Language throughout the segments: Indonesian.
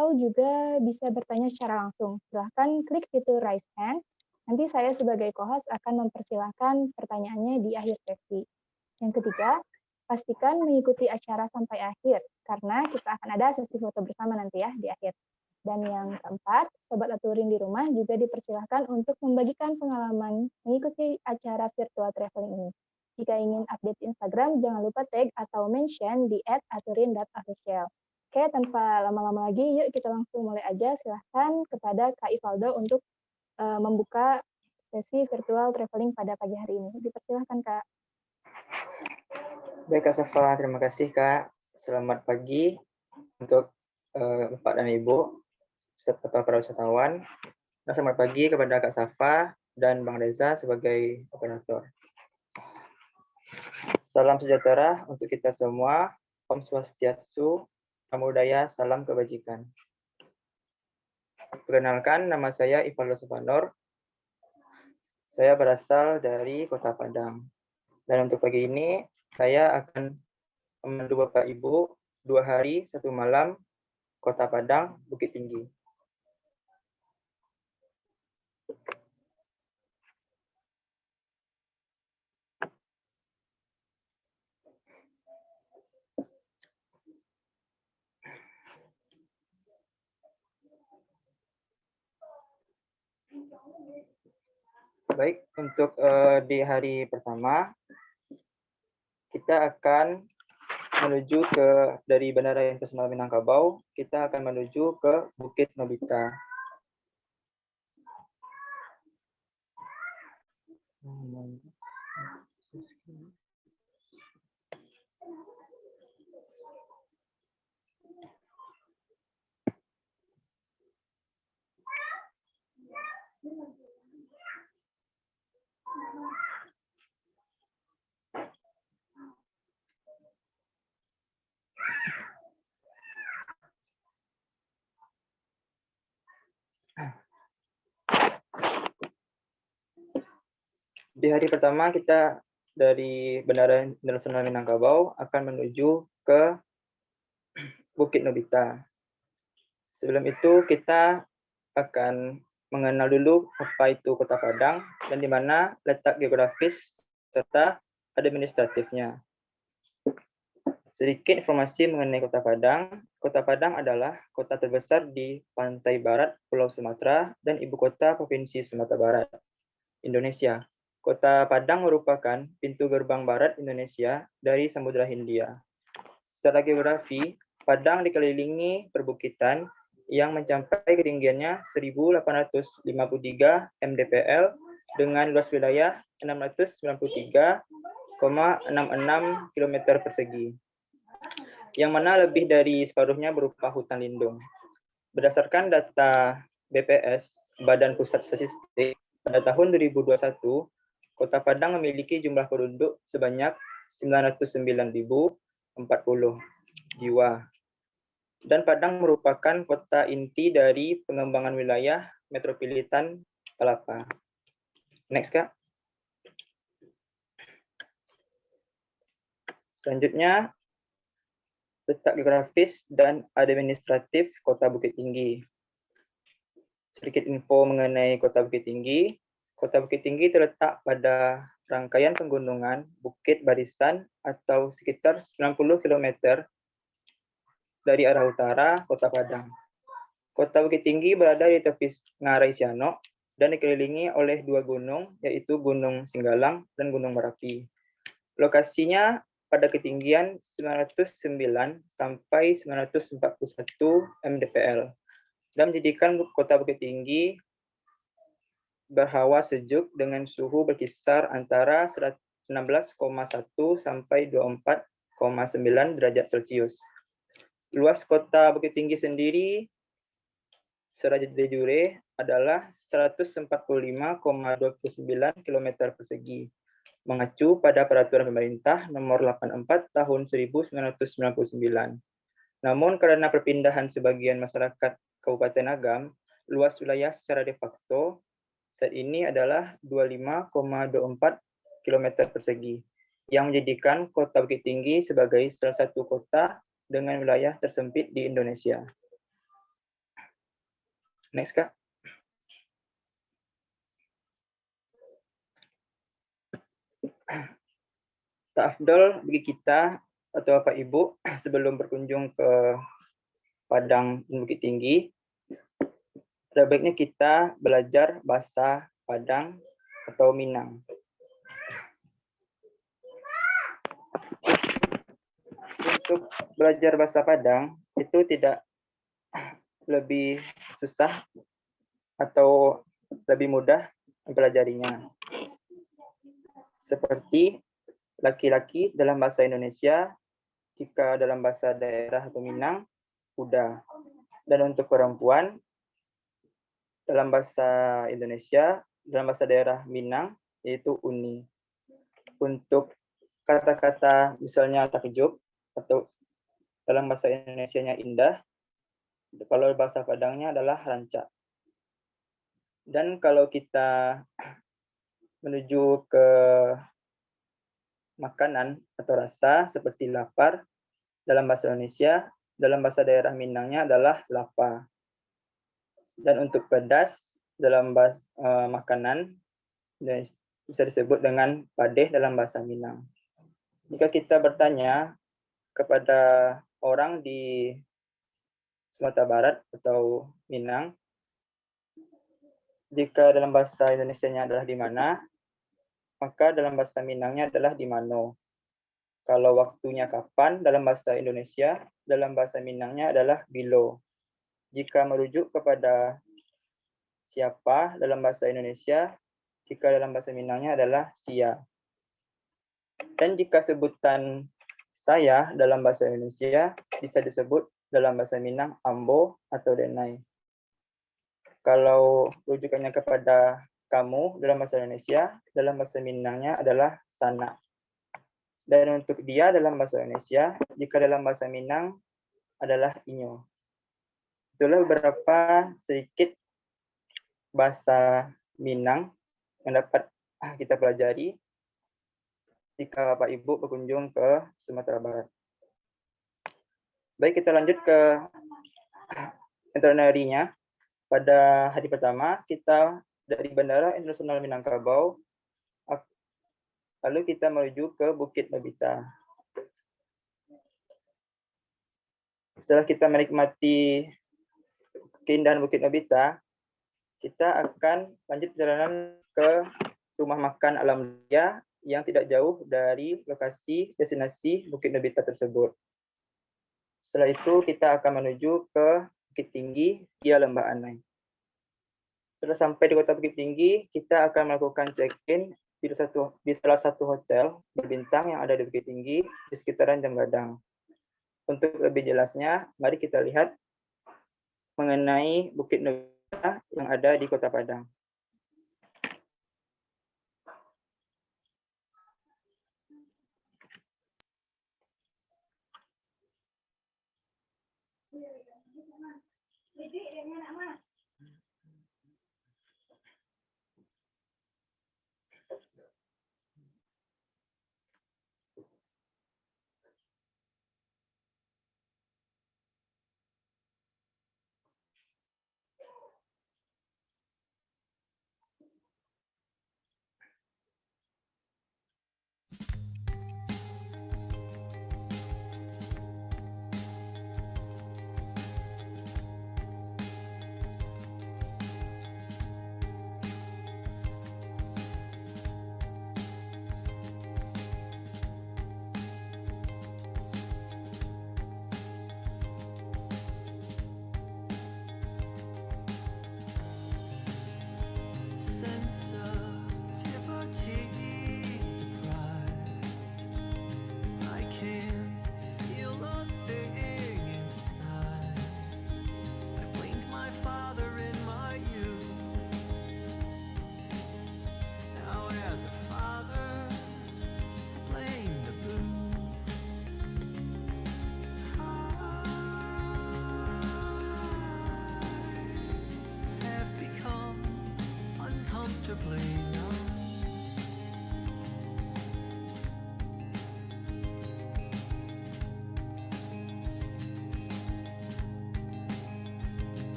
atau juga bisa bertanya secara langsung. Silahkan klik fitur Raise Hand. Nanti saya sebagai co-host akan mempersilahkan pertanyaannya di akhir sesi. Yang ketiga, pastikan mengikuti acara sampai akhir, karena kita akan ada sesi foto bersama nanti ya di akhir. Dan yang keempat, Sobat Aturin di rumah juga dipersilahkan untuk membagikan pengalaman mengikuti acara virtual traveling ini. Jika ingin update Instagram, jangan lupa tag atau mention di @aturin.official. Oke, tanpa lama-lama lagi, yuk kita langsung mulai aja. Silahkan kepada Kak Ivaldo untuk membuka sesi virtual traveling pada pagi hari ini. Dipersilahkan, Kak. Baik, Kak Safa. Terima kasih, Kak. Selamat pagi untuk Bapak dan Ibu, serta para wisatawan. Dan selamat pagi kepada Kak Safa dan Bang Reza sebagai operator. Salam sejahtera untuk kita semua. Om Swastiastu, Namo Buddhaya, salam kebajikan. Perkenalkan, nama saya Ivaldo Supanor. Saya berasal dari Kota Padang. Dan untuk pagi ini, saya akan memandu Bapak Ibu 2 hari 1 malam Kota Padang, Bukit Tinggi. Baik, untuk di hari pertama, kita akan menuju dari Bandara Internasional Minangkabau, kita akan menuju ke Bukit Nobita. Di hari pertama kita dari Bandara Internasional Minangkabau akan menuju ke Bukit Nobita. Sebelum itu kita akan mengenal dulu apa itu Kota Padang dan di mana letak geografis serta administratifnya. Sedikit informasi mengenai Kota Padang. Kota Padang adalah kota terbesar di pantai barat Pulau Sumatera dan ibu kota Provinsi Sumatera Barat, Indonesia. Kota Padang merupakan pintu gerbang barat Indonesia dari Samudra Hindia. Secara geografi, Padang dikelilingi perbukitan yang mencapai ketinggiannya 1.853 mdpl dengan luas wilayah 693,66 km persegi, yang mana lebih dari separuhnya berupa hutan lindung. Berdasarkan data BPS, Badan Pusat Statistik, pada tahun 2021, Kota Padang memiliki jumlah penduduk sebanyak 909.040 jiwa. Dan Padang merupakan kota inti dari pengembangan wilayah metropolitan Palapa. Next, Kak. Selanjutnya, letak geografis dan administratif Kota Bukit Tinggi. Sedikit info mengenai Kota Bukit Tinggi. Kota Bukit Tinggi terletak pada rangkaian pegunungan Bukit Barisan atau sekitar 90 km dari arah utara Kota Padang. Kota Bukit Tinggi berada di tepi Ngarai Sianok dan dikelilingi oleh 2 gunung, yaitu Gunung Singgalang dan Gunung Merapi. Lokasinya pada ketinggian 909 sampai 941 mdpl dan menjadikan Kota Bukit Tinggi berhawa sejuk dengan suhu berkisar antara 16,1 sampai 24,9 derajat Celcius. Luas Kota Bukit Tinggi sendiri secara de jure adalah 145,29 km persegi, mengacu pada Peraturan Pemerintah Nomor 84 Tahun 1999. Namun karena perpindahan sebagian masyarakat Kabupaten Agam, luas wilayah secara de facto saat ini adalah 25,24 km persegi, yang menjadikan Kota Bukit Tinggi sebagai salah satu kota dengan wilayah tersempit di Indonesia. Next, Kak. Tak afdol bagi kita atau Bapak Ibu sebelum berkunjung ke Padang dan Bukit Tinggi, ada baiknya kita belajar bahasa Padang atau Minang. Untuk belajar bahasa Padang itu tidak lebih susah atau lebih mudah mempelajarinya. Seperti laki-laki dalam bahasa Indonesia, jika dalam bahasa daerah atau Minang, udah. Dan untuk perempuan, dalam bahasa Indonesia, dalam bahasa daerah Minang, yaitu uni. Untuk kata-kata misalnya takjub, atau dalam bahasa Indonesianya indah, kalau bahasa Padangnya adalah rancak. Dan kalau kita menuju ke makanan atau rasa seperti lapar, dalam bahasa Indonesia, dalam bahasa daerah Minangnya adalah lapa. Dan untuk pedas, dalam bahasa makanan, bisa disebut dengan padeh dalam bahasa Minang. Jika kita bertanya kepada orang di Sumatera Barat atau Minang, jika dalam bahasa Indonesianya adalah di mana, maka dalam bahasa Minangnya adalah di mano. Kalau waktunya kapan dalam bahasa Indonesia, dalam bahasa Minangnya adalah bilo. Jika merujuk kepada siapa dalam bahasa Indonesia, jika dalam bahasa Minangnya adalah sia. Dan jika sebutan saya dalam bahasa Indonesia bisa disebut dalam bahasa Minang ambo atau denai. Kalau rujukannya kepada kamu dalam bahasa Indonesia, dalam bahasa Minangnya adalah sana. Dan untuk dia dalam bahasa Indonesia, jika dalam bahasa Minang adalah inyo. Itulah beberapa sedikit bahasa Minang yang dapat kita pelajari jika Bapak Ibu berkunjung ke Sumatera Barat. Baik, kita lanjut ke itinerary-nya. Pada hari pertama, kita dari Bandara Internasional Minangkabau, lalu kita menuju ke Bukit Nobita. Setelah kita menikmati keindahan Bukit Nobita, kita akan lanjut perjalanan ke rumah makan alam raya yang tidak jauh dari lokasi destinasi Bukit Nobita tersebut. Setelah itu kita akan menuju ke Bukit Tinggi via Lembah Anai. Setelah sampai di Kota Bukit Tinggi, kita akan melakukan check-in di salah satu hotel berbintang yang ada di Bukit Tinggi di sekitaran Jam Gadang. Untuk lebih jelasnya, mari kita lihat mengenai Bukit Nobita yang ada di Kota Padang.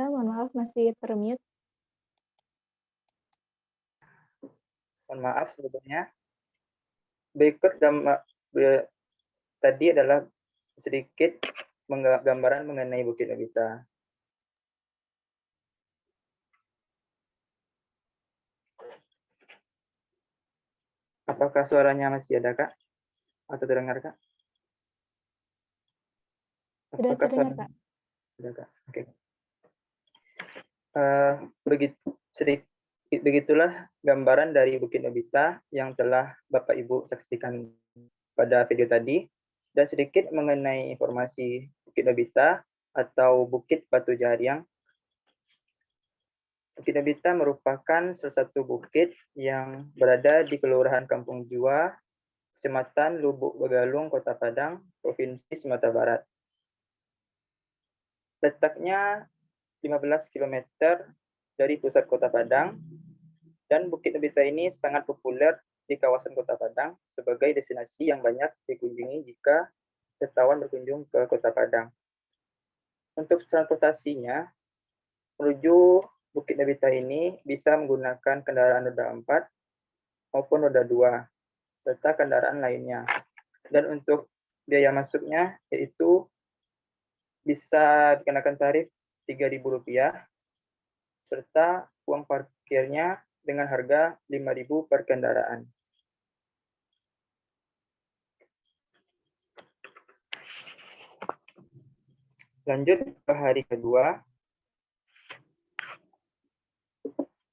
Mohon maaf masih termute. Mohon maaf sebelumnya. Berikut tadi adalah sedikit gambaran mengenai Bukit Nobita. Apakah suaranya masih ada, Kak? Atau terdengar, Kak? Sudah terdengar, Kak. Sudah, Kak. Oke. Begitulah gambaran dari Bukit Nobita yang telah Bapak Ibu saksikan pada video tadi, dan sedikit mengenai informasi Bukit Nobita atau Bukit Batu Jariang. Bukit Nobita merupakan salah satu bukit yang berada di Kelurahan Kampung Jua, Kecamatan Lubuk Begalung, Kota Padang, Provinsi Sumatera Barat. Letaknya 15 km dari pusat Kota Padang, dan Bukit Nobita ini sangat populer di kawasan Kota Padang sebagai destinasi yang banyak dikunjungi jika wisatawan berkunjung ke Kota Padang. Untuk transportasinya, menuju Bukit Nobita ini bisa menggunakan kendaraan roda 4 maupun roda 2, serta kendaraan lainnya. Dan untuk biaya masuknya, yaitu bisa dikenakan tarif Rp3.000, serta uang parkirnya dengan harga Rp5.000 per kendaraan. Lanjut ke hari kedua.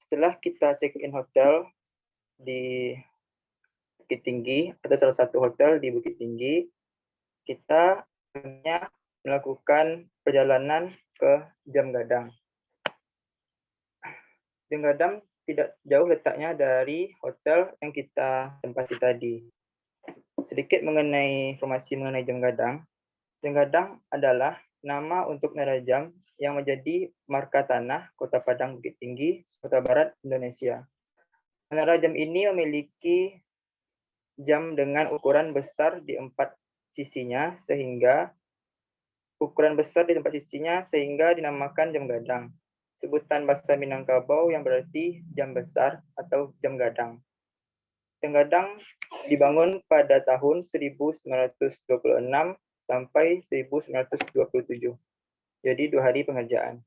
Setelah kita check-in hotel di Bukit Tinggi, atau salah satu hotel di Bukit Tinggi, kita hanya melakukan perjalanan ke Jam Gadang. Jam Gadang tidak jauh letaknya dari hotel yang kita tempati tadi. Sedikit mengenai informasi mengenai Jam Gadang. Jam Gadang adalah nama untuk menara jam yang menjadi marka tanah Kota Padang Bukit Tinggi, Sumatera Barat, Indonesia. Menara jam ini memiliki jam dengan ukuran besar di 4 sisinya, sehingga ukuran besar di tempat sisinya sehingga dinamakan jam gadang. Sebutan bahasa Minangkabau yang berarti jam besar atau jam gadang. Jam gadang dibangun pada tahun 1926 sampai 1927. Jadi 2 hari pengerjaan.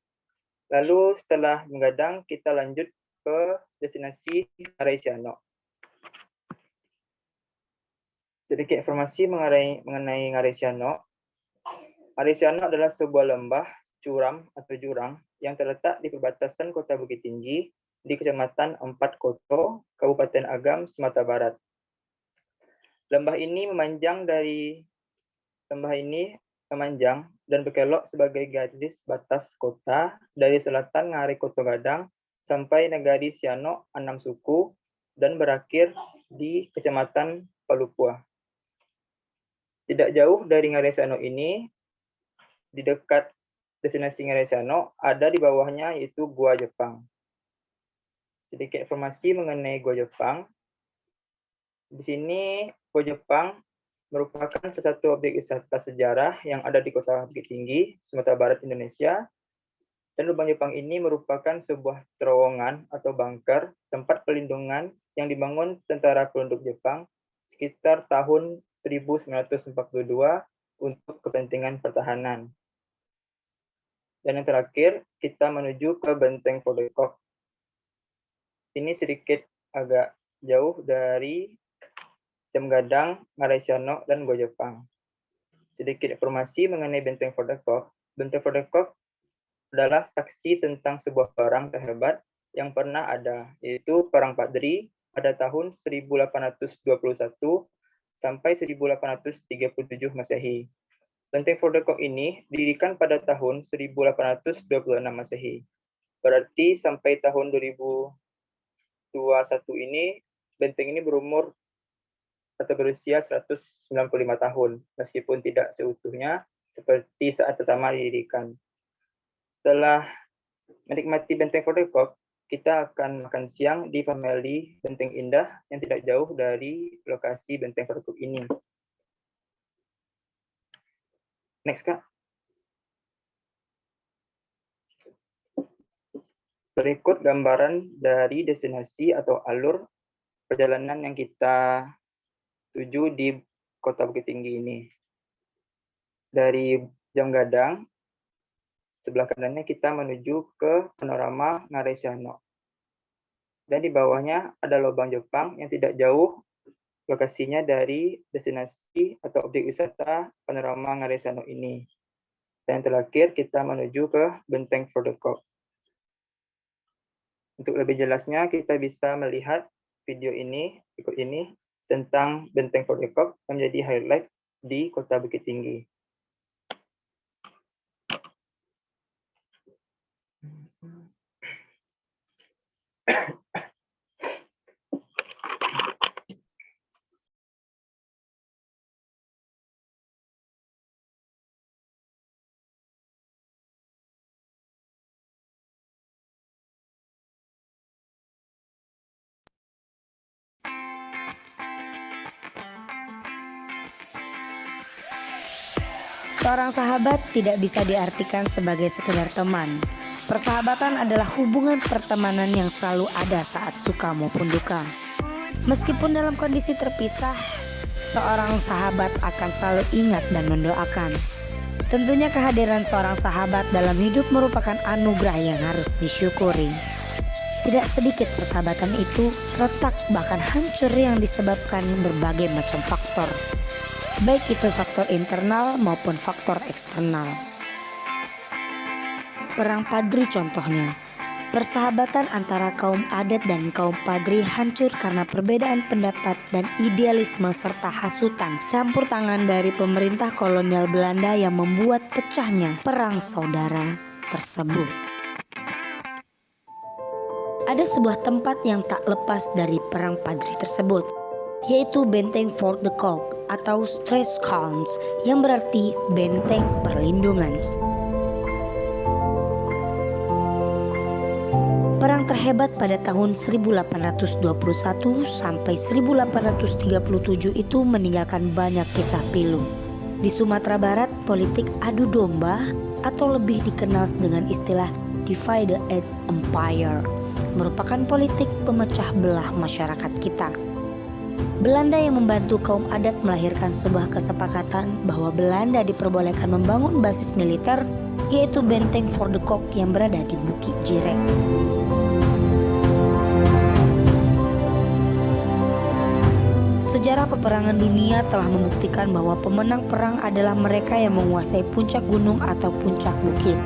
Lalu setelah menggadang, kita lanjut ke destinasi Ngarai Sianok. Sedikit informasi mengenai Ngarai Sianok. Ngarai Sianok adalah sebuah lembah, curam atau jurang yang terletak di perbatasan Kota Bukit Tinggi di Kecamatan Empat Koto, Kabupaten Agam, Sumatera Barat. Lembah ini memanjang dan berkelok sebagai garis batas kota dari selatan Ngarai Koto Gadang sampai Negari Sianok 6 suku dan berakhir di Kecamatan Palupua. Tidak jauh dari Ngarai Sianok ini, di dekat destinasi Ngarai Sianok, ada di bawahnya yaitu Gua Jepang. Sedikit informasi mengenai Gua Jepang. Di sini Gua Jepang merupakan salah satu objek wisata sejarah yang ada di Kota Bukit Tinggi, Sumatera Barat, Indonesia. Dan lubang Jepang ini merupakan sebuah terowongan atau bunker, tempat pelindungan yang dibangun tentara pelindung Jepang sekitar tahun 1942 untuk kepentingan pertahanan. Dan yang terakhir, kita menuju ke Benteng Fordekok. Ini sedikit agak jauh dari Jam Gadang, Ngarai Sianok, dan Gua Jepang. Sedikit informasi mengenai Benteng Fordekok. Benteng Fordekok adalah saksi tentang sebuah perang terhebat yang pernah ada, yaitu Perang Padri pada tahun 1821 sampai 1837 Masehi. Benteng Fordekok ini didirikan pada tahun 1826 Masehi. Berarti sampai tahun 2021 ini, benteng ini berumur atau berusia 195 tahun, meskipun tidak seutuhnya seperti saat pertama didirikan. Setelah menikmati Benteng Fordekok, kita akan makan siang di Family Benteng Indah yang tidak jauh dari lokasi Benteng Fordekok ini. Next, Kak. Berikut gambaran dari destinasi atau alur perjalanan yang kita tuju di Kota Bukit Tinggi ini. Dari Jam Gadang, sebelah kanannya kita menuju ke panorama Ngarai Sianok. Dan di bawahnya ada lubang Jepang yang tidak jauh lokasinya dari destinasi atau objek wisata panorama Ngarai Sianok ini. Dan terakhir kita menuju ke Benteng Fordekok. Untuk lebih jelasnya kita bisa melihat video ini, berikut ini, tentang Benteng Fordekok yang menjadi highlight di Kota Bukit Tinggi. Seorang sahabat tidak bisa diartikan sebagai sekedar teman. Persahabatan adalah hubungan pertemanan yang selalu ada saat suka maupun duka. Meskipun dalam kondisi terpisah, seorang sahabat akan selalu ingat dan mendoakan. Tentunya kehadiran seorang sahabat dalam hidup merupakan anugerah yang harus disyukuri. Tidak sedikit persahabatan itu retak bahkan hancur yang disebabkan berbagai macam faktor. Baik itu faktor internal maupun faktor eksternal. Perang Padri contohnya. Persahabatan antara kaum adat dan kaum Padri hancur karena perbedaan pendapat dan idealisme serta hasutan campur tangan dari pemerintah kolonial Belanda yang membuat pecahnya perang saudara tersebut. Ada sebuah tempat yang tak lepas dari perang Padri tersebut, yaitu Benteng Fordekok atau Staatskrans yang berarti benteng perlindungan. Perang terhebat pada tahun 1821 sampai 1837 itu meninggalkan banyak kisah pilu. Di Sumatera Barat, politik adu domba atau lebih dikenal dengan istilah divide and empire merupakan politik pemecah belah masyarakat kita. Belanda yang membantu kaum adat melahirkan sebuah kesepakatan bahwa Belanda diperbolehkan membangun basis militer, yaitu Benteng For the Cock yang berada di Bukit Jirek. Sejarah peperangan dunia telah membuktikan bahwa pemenang perang adalah mereka yang menguasai puncak gunung atau puncak bukit.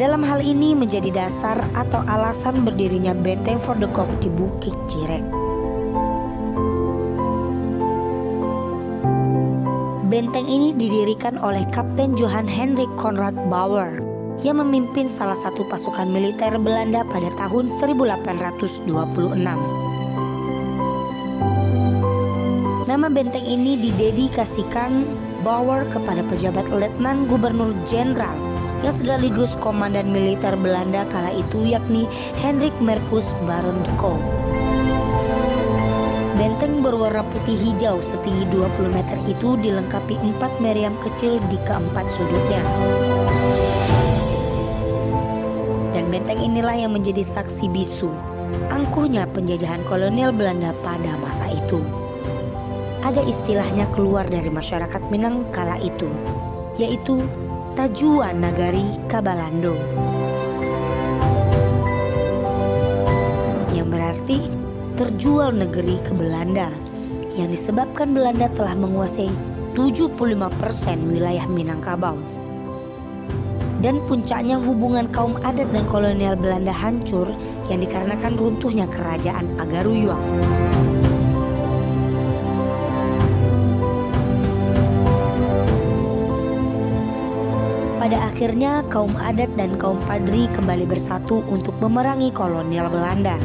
Dalam hal ini menjadi dasar atau alasan berdirinya Benteng For the Cock di Bukit Jirek. Benteng ini didirikan oleh Kapten Johan Hendrik Konrad Bauer yang memimpin salah satu pasukan militer Belanda pada tahun 1826. Nama benteng ini didedikasikan Bauer kepada pejabat Letnan Gubernur Jenderal yang sekaligus komandan militer Belanda kala itu, yakni Hendrik Marcus Baron de Kock. Benteng berwarna putih hijau setinggi 20 meter itu dilengkapi 4 meriam kecil di keempat sudutnya. Dan benteng inilah yang menjadi saksi bisu angkuhnya penjajahan kolonial Belanda pada masa itu. Ada istilahnya keluar dari masyarakat Minang kala itu, yaitu Tajuan Nagari Kabalando, yang berarti terjual negeri ke Belanda, yang disebabkan Belanda telah menguasai 75% wilayah Minangkabau. Dan puncaknya hubungan kaum adat dan kolonial Belanda hancur yang dikarenakan runtuhnya kerajaan Pagaruyuang. Pada akhirnya kaum adat dan kaum padri kembali bersatu untuk memerangi kolonial Belanda.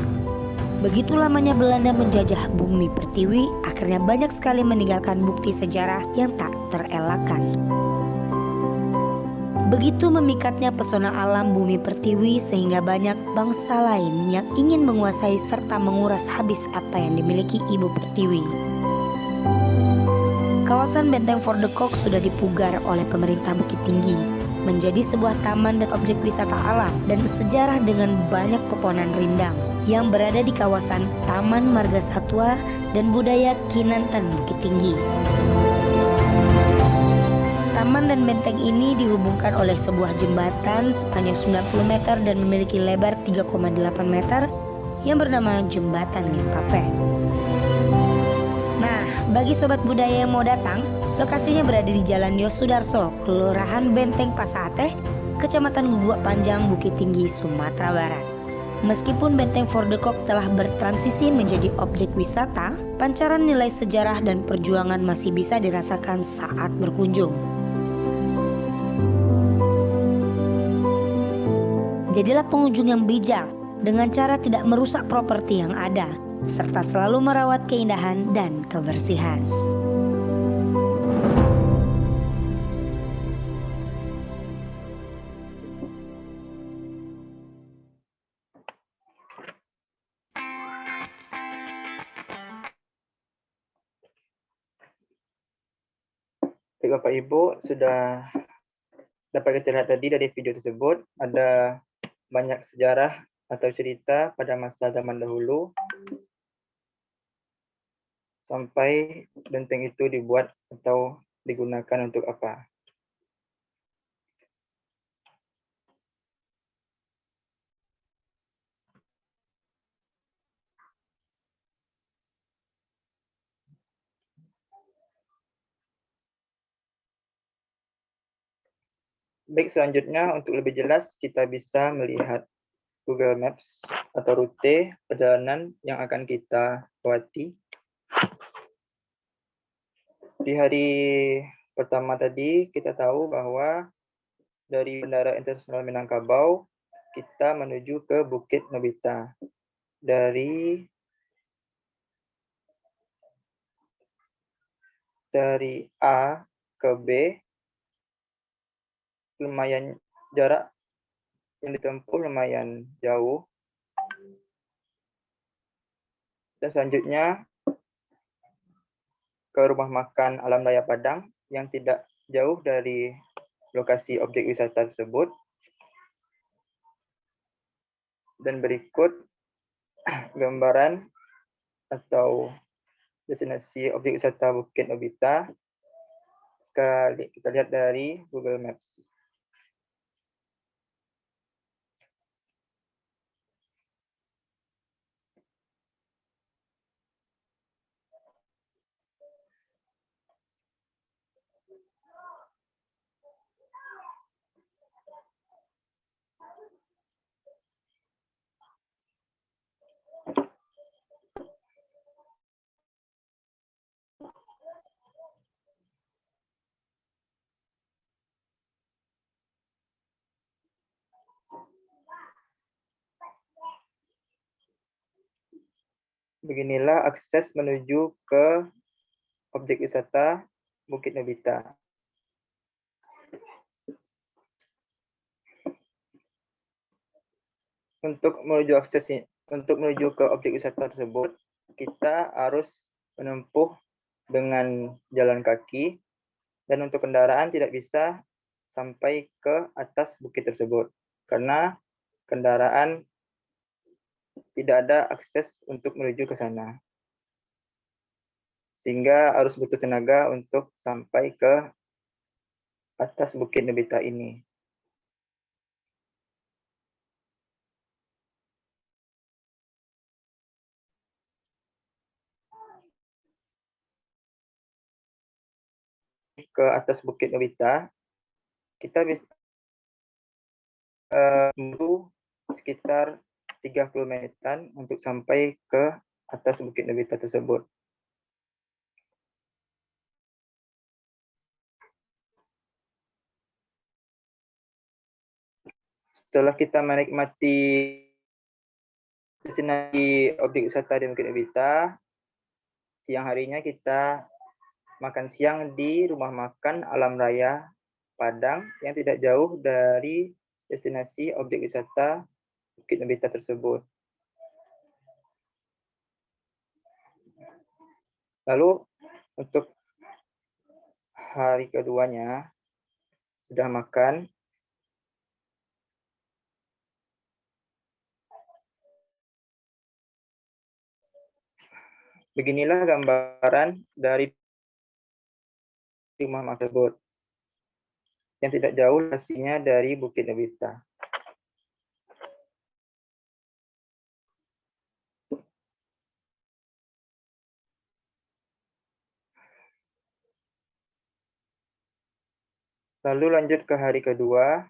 Begitu lamanya Belanda menjajah bumi Pertiwi, akhirnya banyak sekali meninggalkan bukti sejarah yang tak terelakkan. Begitu memikatnya pesona alam bumi Pertiwi sehingga banyak bangsa lain yang ingin menguasai serta menguras habis apa yang dimiliki Ibu Pertiwi. Kawasan Benteng For the Cock sudah dipugar oleh pemerintah Bukit Tinggi menjadi sebuah taman dan objek wisata alam dan sejarah dengan banyak pepohonan rindang yang berada di kawasan Taman Marga Satwa dan Budaya Kinantan Bukit Tinggi. Taman dan benteng ini dihubungkan oleh sebuah jembatan sepanjang 90 meter dan memiliki lebar 3,8 meter yang bernama Jembatan Limpape. Nah, bagi sobat budaya yang mau datang, lokasinya berada di Jalan Yosudarso, Kelurahan Benteng Pasateh, Kecamatan Guguk Panjang, Bukit Tinggi, Sumatera Barat. Meskipun Benteng For the Cock telah bertransisi menjadi objek wisata, pancaran nilai sejarah dan perjuangan masih bisa dirasakan saat berkunjung. Jadilah pengunjung yang bijak dengan cara tidak merusak properti yang ada, serta selalu merawat keindahan dan kebersihan. Baik Bapak Ibu, sudah dapat kita lihat tadi dari video tersebut, ada banyak sejarah atau cerita pada masa zaman dahulu sampai benteng itu dibuat atau digunakan untuk apa. Baik, selanjutnya untuk lebih jelas kita bisa melihat Google Maps atau rute perjalanan yang akan kita lewati. Di hari pertama tadi kita tahu bahwa dari Bandara Internasional Minangkabau kita menuju ke Bukit Nobita. Dari A ke B lumayan jarak yang ditempuh lumayan jauh. Dan selanjutnya ke rumah makan Alam Raya Padang yang tidak jauh dari lokasi objek wisata tersebut. Dan berikut gambaran atau destinasi objek wisata Bukit Nobita. Kita lihat dari Google Maps. Beginilah akses menuju ke objek wisata Bukit Nobita. Untuk menuju ke objek wisata tersebut, kita harus menempuh dengan jalan kaki, dan untuk kendaraan tidak bisa sampai ke atas bukit tersebut karena kendaraan tidak ada akses untuk menuju ke sana, sehingga harus butuh tenaga untuk sampai ke atas Bukit Nobita ini. Ke atas Bukit Nobita, kita bisa menempuh sekitar 30 menitan untuk sampai ke atas Bukit Nobita tersebut. Setelah kita menikmati destinasi objek wisata di Bukit Nobita, siang harinya kita makan siang di rumah makan Alam Raya Padang yang tidak jauh dari destinasi objek wisata Bukit Nobita tersebut. Lalu untuk hari keduanya sudah makan, beginilah gambaran dari rumah makan tersebut yang tidak jauh lokasinya dari Bukit Nobita. Lalu lanjut ke hari kedua.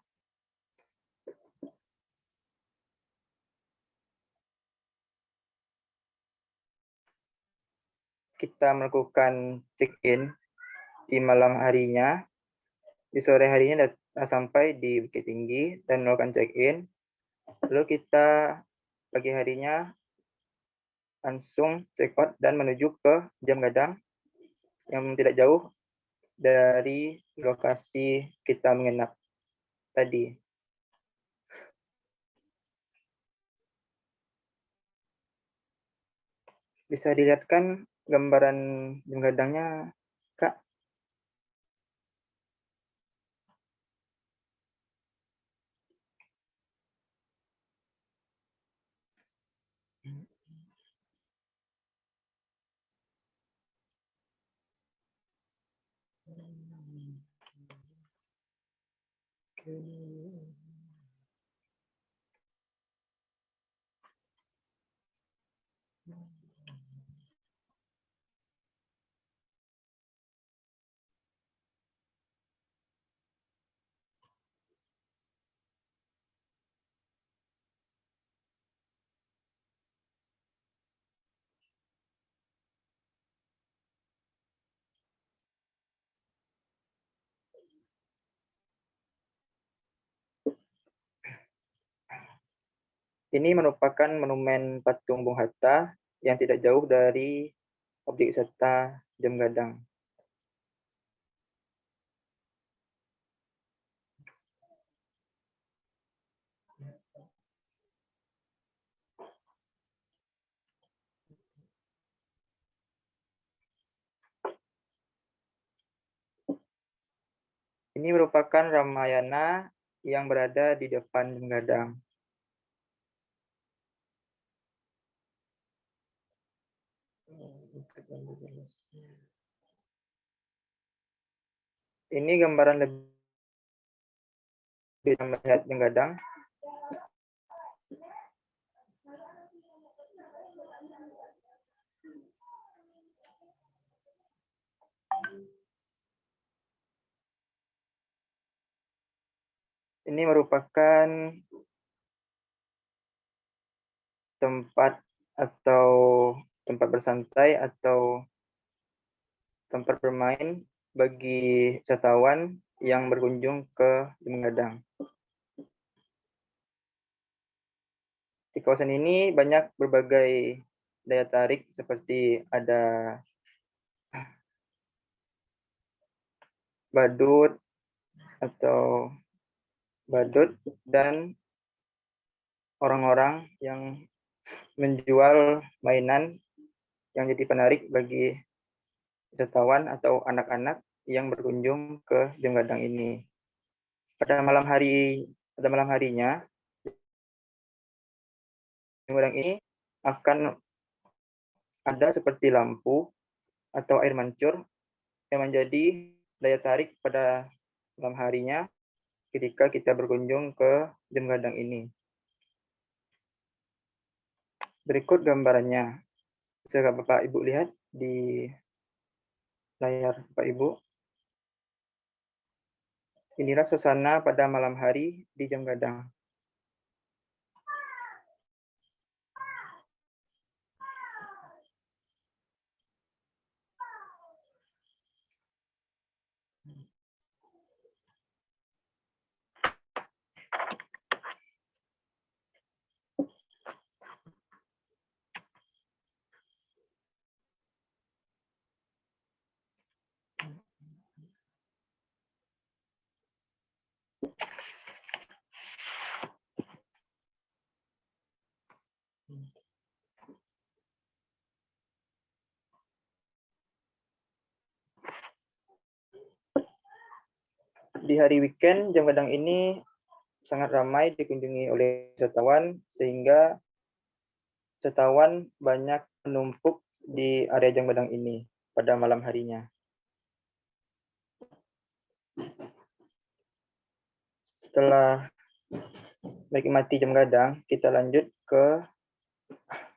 Kita melakukan check-in di malam harinya. Di sore harinya sampai di Bukit Tinggi dan melakukan check-in. Lalu kita pagi harinya langsung check-out dan menuju ke Jam Gadang yang tidak jauh dari lokasi kita menginap tadi. Bisa dilihatkan gambaran Jam Gadangnya, Kak? Ini merupakan monumen patung Bung Hatta yang tidak jauh dari objek wisata Jam Gadang. Ini merupakan Ramayana yang berada di depan Jemgadang. Ini gambaran lebih melihat Jemgadang. Ini merupakan tempat atau tempat bersantai atau tempat bermain bagi wisatawan yang berkunjung ke Jemgadang. Di kawasan ini banyak berbagai daya tarik seperti ada badut dan orang-orang yang menjual mainan yang jadi penarik bagi wisatawan atau anak-anak yang berkunjung ke Jemgadang ini. Pada malam harinya, Jemgadang ini akan ada seperti lampu atau air mancur yang menjadi daya tarik pada malam harinya ketika kita berkunjung ke Jemgadang ini. Berikut gambarannya. Bisa Bapak Ibu lihat di layar Bapak Ibu. Inilah suasana pada malam hari di Jemgadang. Di hari weekend, Jemgadang ini sangat ramai dikunjungi oleh wisatawan, sehingga wisatawan banyak menumpuk di area Jemgadang ini pada malam harinya. Setelah menikmati Jemgadang, kita lanjut ke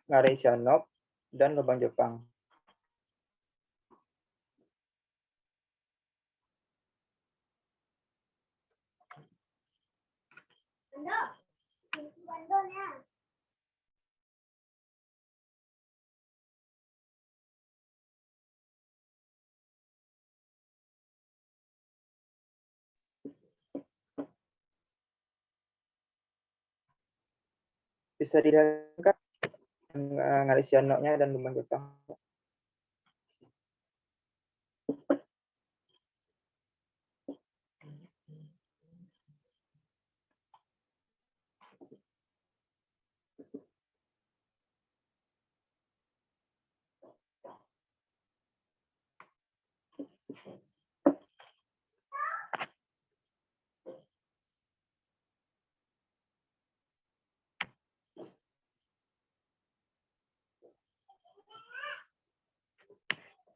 Ngarai Sianok dan Lubang Jepang. Bisa dilihat Ngarai Sianoknya dan Lubang Jepang.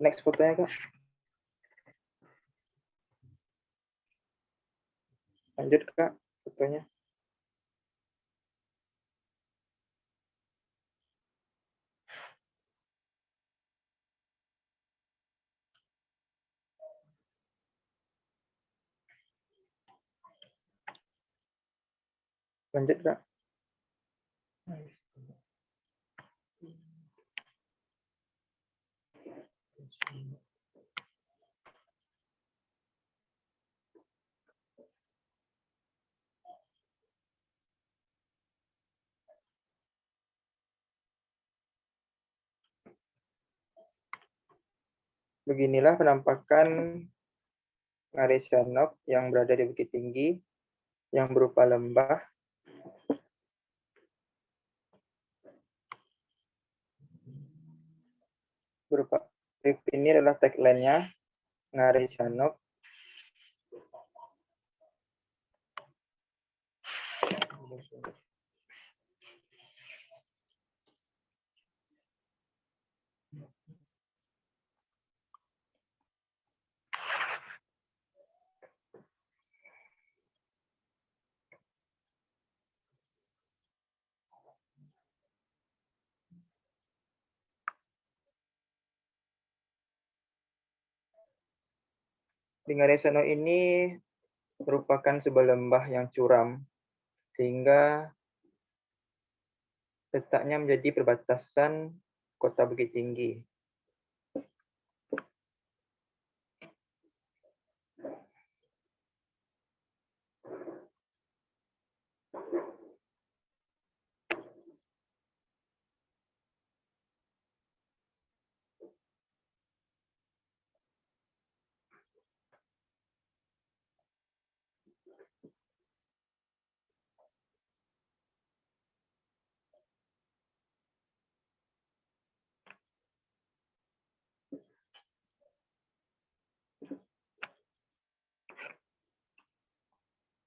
Next fotonya, Kak. Lanjut, Kak, fotonya. Lanjut, Kak. Beginilah penampakan Ngarai Sianok yang berada di Bukit Tinggi, yang berupa lembah. Ini adalah tagline-nya, Ngarai Sianok. Di Ngaresono ini merupakan sebuah lembah yang curam, sehingga letaknya menjadi perbatasan Kota Bukit Tinggi.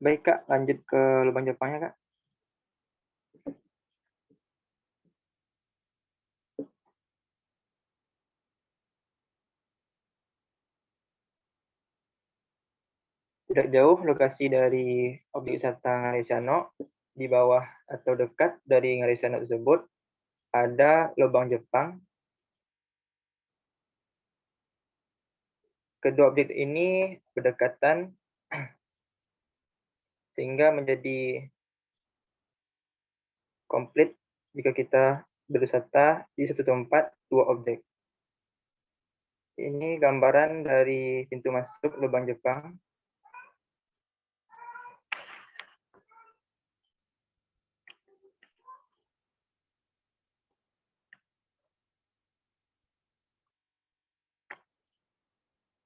Baik Kak, lanjut ke lubang Jepangnya Kak. Tidak jauh lokasi dari objek wisata Ngaresono, di bawah atau dekat dari Ngaresono tersebut ada lubang Jepang. Kedua objek ini berdekatan sehingga menjadi komplit jika kita berwisata di satu tempat dua objek. Ini gambaran dari pintu masuk lubang Jepang.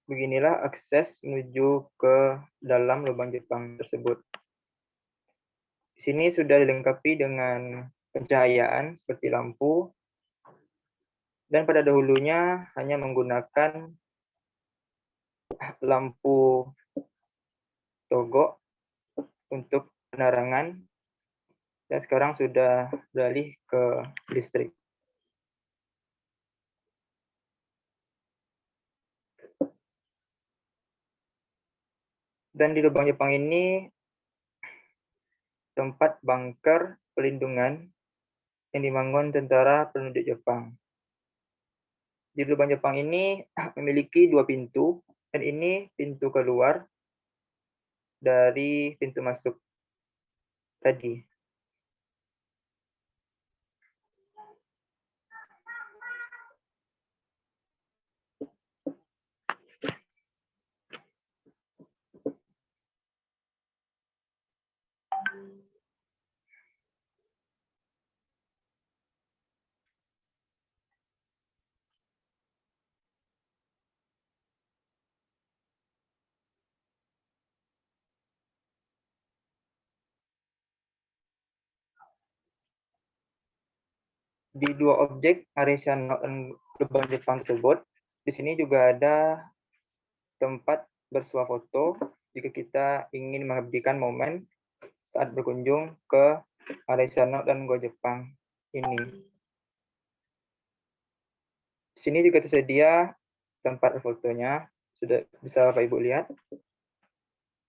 Beginilah akses menuju ke dalam lubang Jepang tersebut. Di sini sudah dilengkapi dengan pencahayaan seperti lampu, dan pada dahulunya hanya menggunakan lampu togok untuk penerangan, dan sekarang sudah beralih ke listrik. Dan di lubang Jepang ini tempat bunker pelindungan yang dibangun tentara penduduk Jepang. Di lubang Jepang ini memiliki dua pintu, dan ini pintu keluar dari pintu masuk tadi. Di dua objek Ngaresono dan lubang Jepang tersebut, di sini juga ada tempat bersuah foto jika kita ingin mengabadikan momen saat berkunjung ke Ngaresono dan Gua Jepang ini. Di sini juga tersedia tempat fotonya, sudah bisa Bapak Ibu lihat.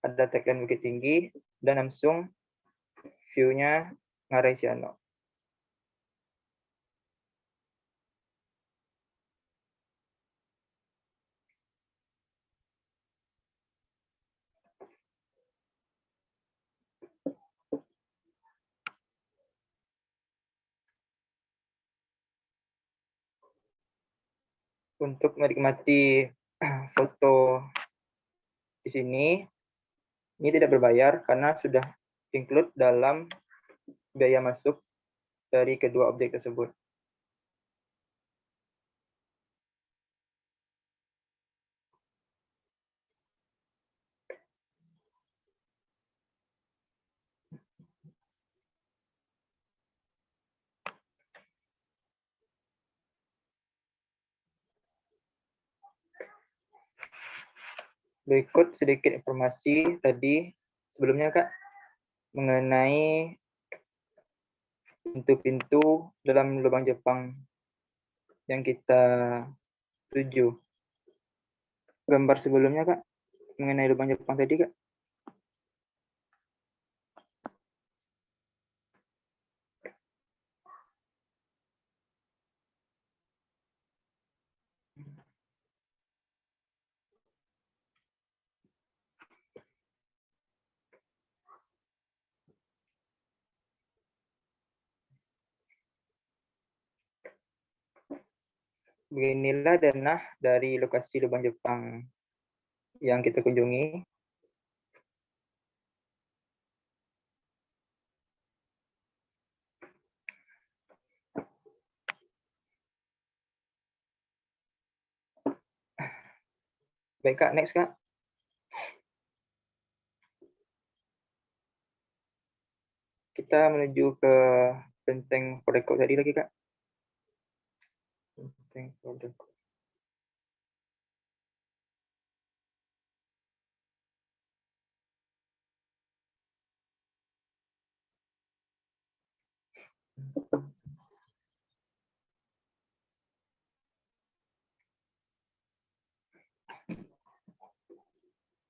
Ada tagline Bukit Tinggi dan langsung view-nya Ngaresono. Untuk menikmati foto di sini, ini tidak berbayar karena sudah include dalam biaya masuk dari kedua objek tersebut. Berikut sedikit informasi tadi sebelumnya Kak, mengenai pintu-pintu dalam lubang Jepang yang kita tuju. Gambar sebelumnya, Kak, mengenai lubang Jepang tadi, Kak. Beginilah denah dari lokasi lubang Jepang yang kita kunjungi. Baik, Kak, next, Kak. Kita menuju ke benteng Fordeko tadi lagi, Kak. Benteng Fordeko.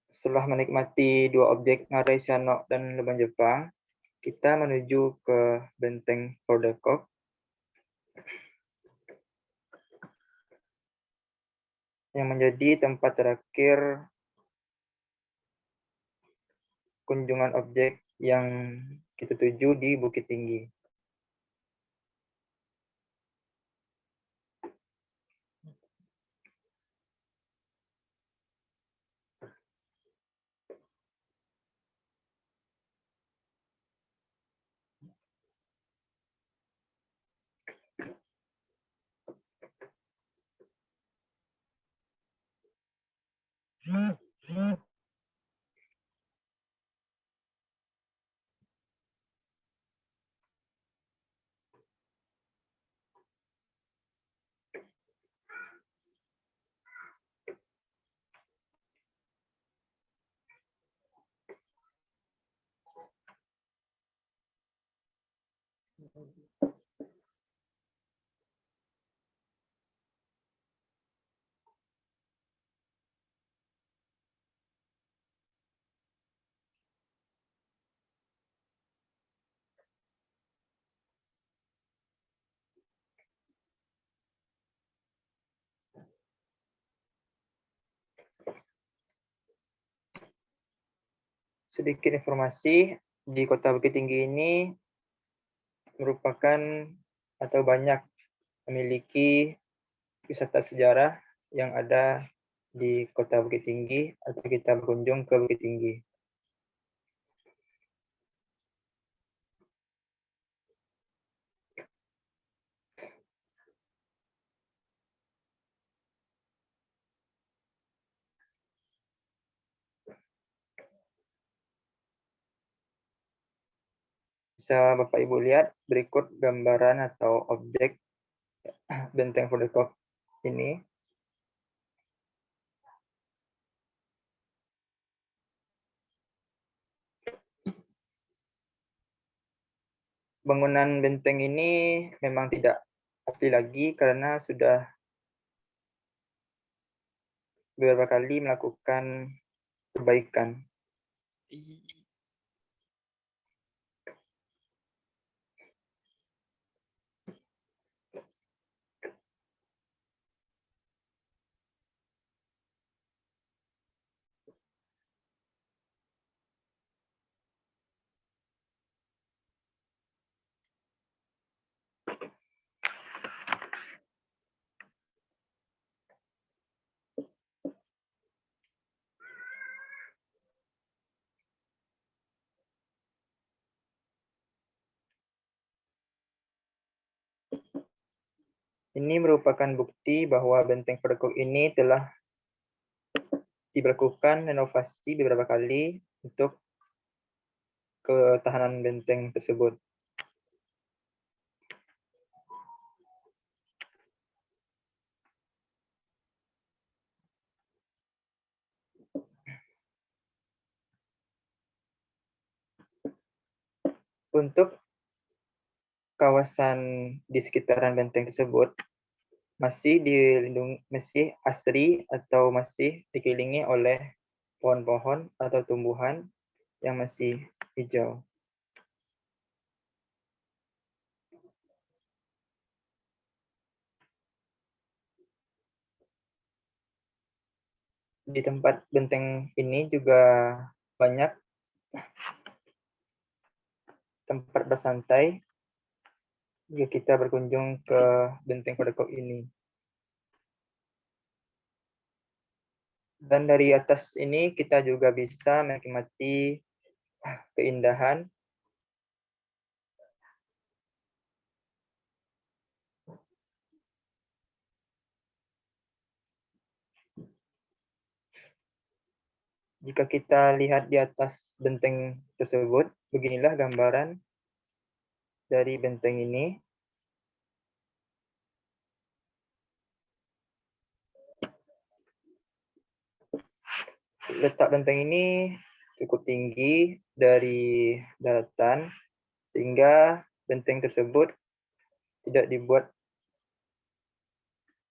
Setelah menikmati dua objek Ngarai Shanok dan lubang Jepang, kita menuju ke benteng Fordeko. Yang menjadi tempat terakhir kunjungan objek yang kita tuju di Bukit Tinggi. Sedikit informasi, di Kota Bukit Tinggi ini merupakan atau banyak memiliki wisata sejarah yang ada di Kota Bukit Tinggi atau kita berkunjung ke Bukit Tinggi. Bisa Bapak Ibu lihat berikut gambaran atau objek benteng Fordeko ini. Bangunan benteng ini memang tidak asli lagi karena sudah beberapa kali melakukan perbaikan. Ini merupakan bukti bahwa benteng Fordeko ini telah diberlakukan renovasi beberapa kali untuk ketahanan benteng tersebut. Untuk kawasan di sekitaran benteng tersebut masih dilindungi, masih asri atau masih dikelilingi oleh pohon-pohon atau tumbuhan yang masih hijau. Di tempat benteng ini juga banyak tempat bersantai jika kita berkunjung ke benteng Kodokok ini. Dan dari atas ini kita juga bisa menikmati keindahan jika kita lihat di atas benteng tersebut, beginilah gambaran dari benteng ini. Letak benteng ini cukup tinggi dari daratan, sehingga benteng tersebut tidak dibuat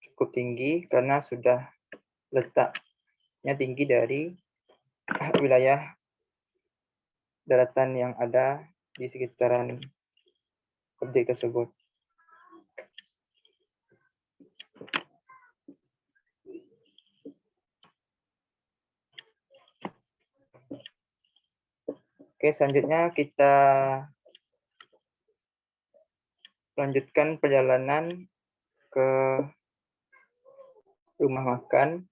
cukup tinggi karena sudah letaknya tinggi dari wilayah daratan yang ada di sekitaran objek tersebut. Oke, selanjutnya kita lanjutkan perjalanan ke rumah makan.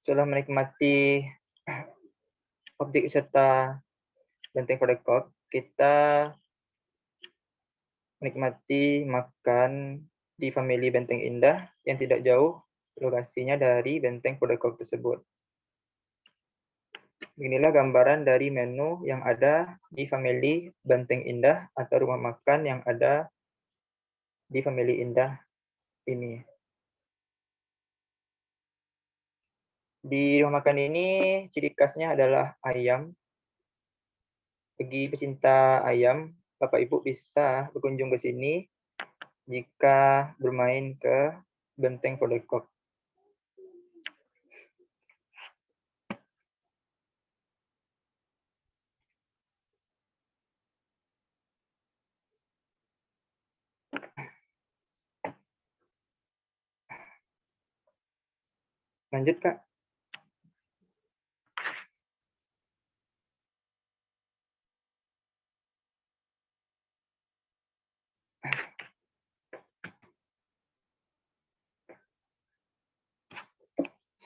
Setelah menikmati objek wisata Benteng Kodokok, kita menikmati makan di Family Benteng Indah yang tidak jauh lokasinya dari Benteng Kodokok tersebut. Inilah gambaran dari menu yang ada di Family Benteng Indah atau rumah makan yang ada di Family Indah ini. Di rumah makan ini ciri khasnya adalah ayam. Bagi pecinta ayam, Bapak Ibu bisa berkunjung ke sini jika bermain ke Benteng Kodokok. Lanjut, Kak.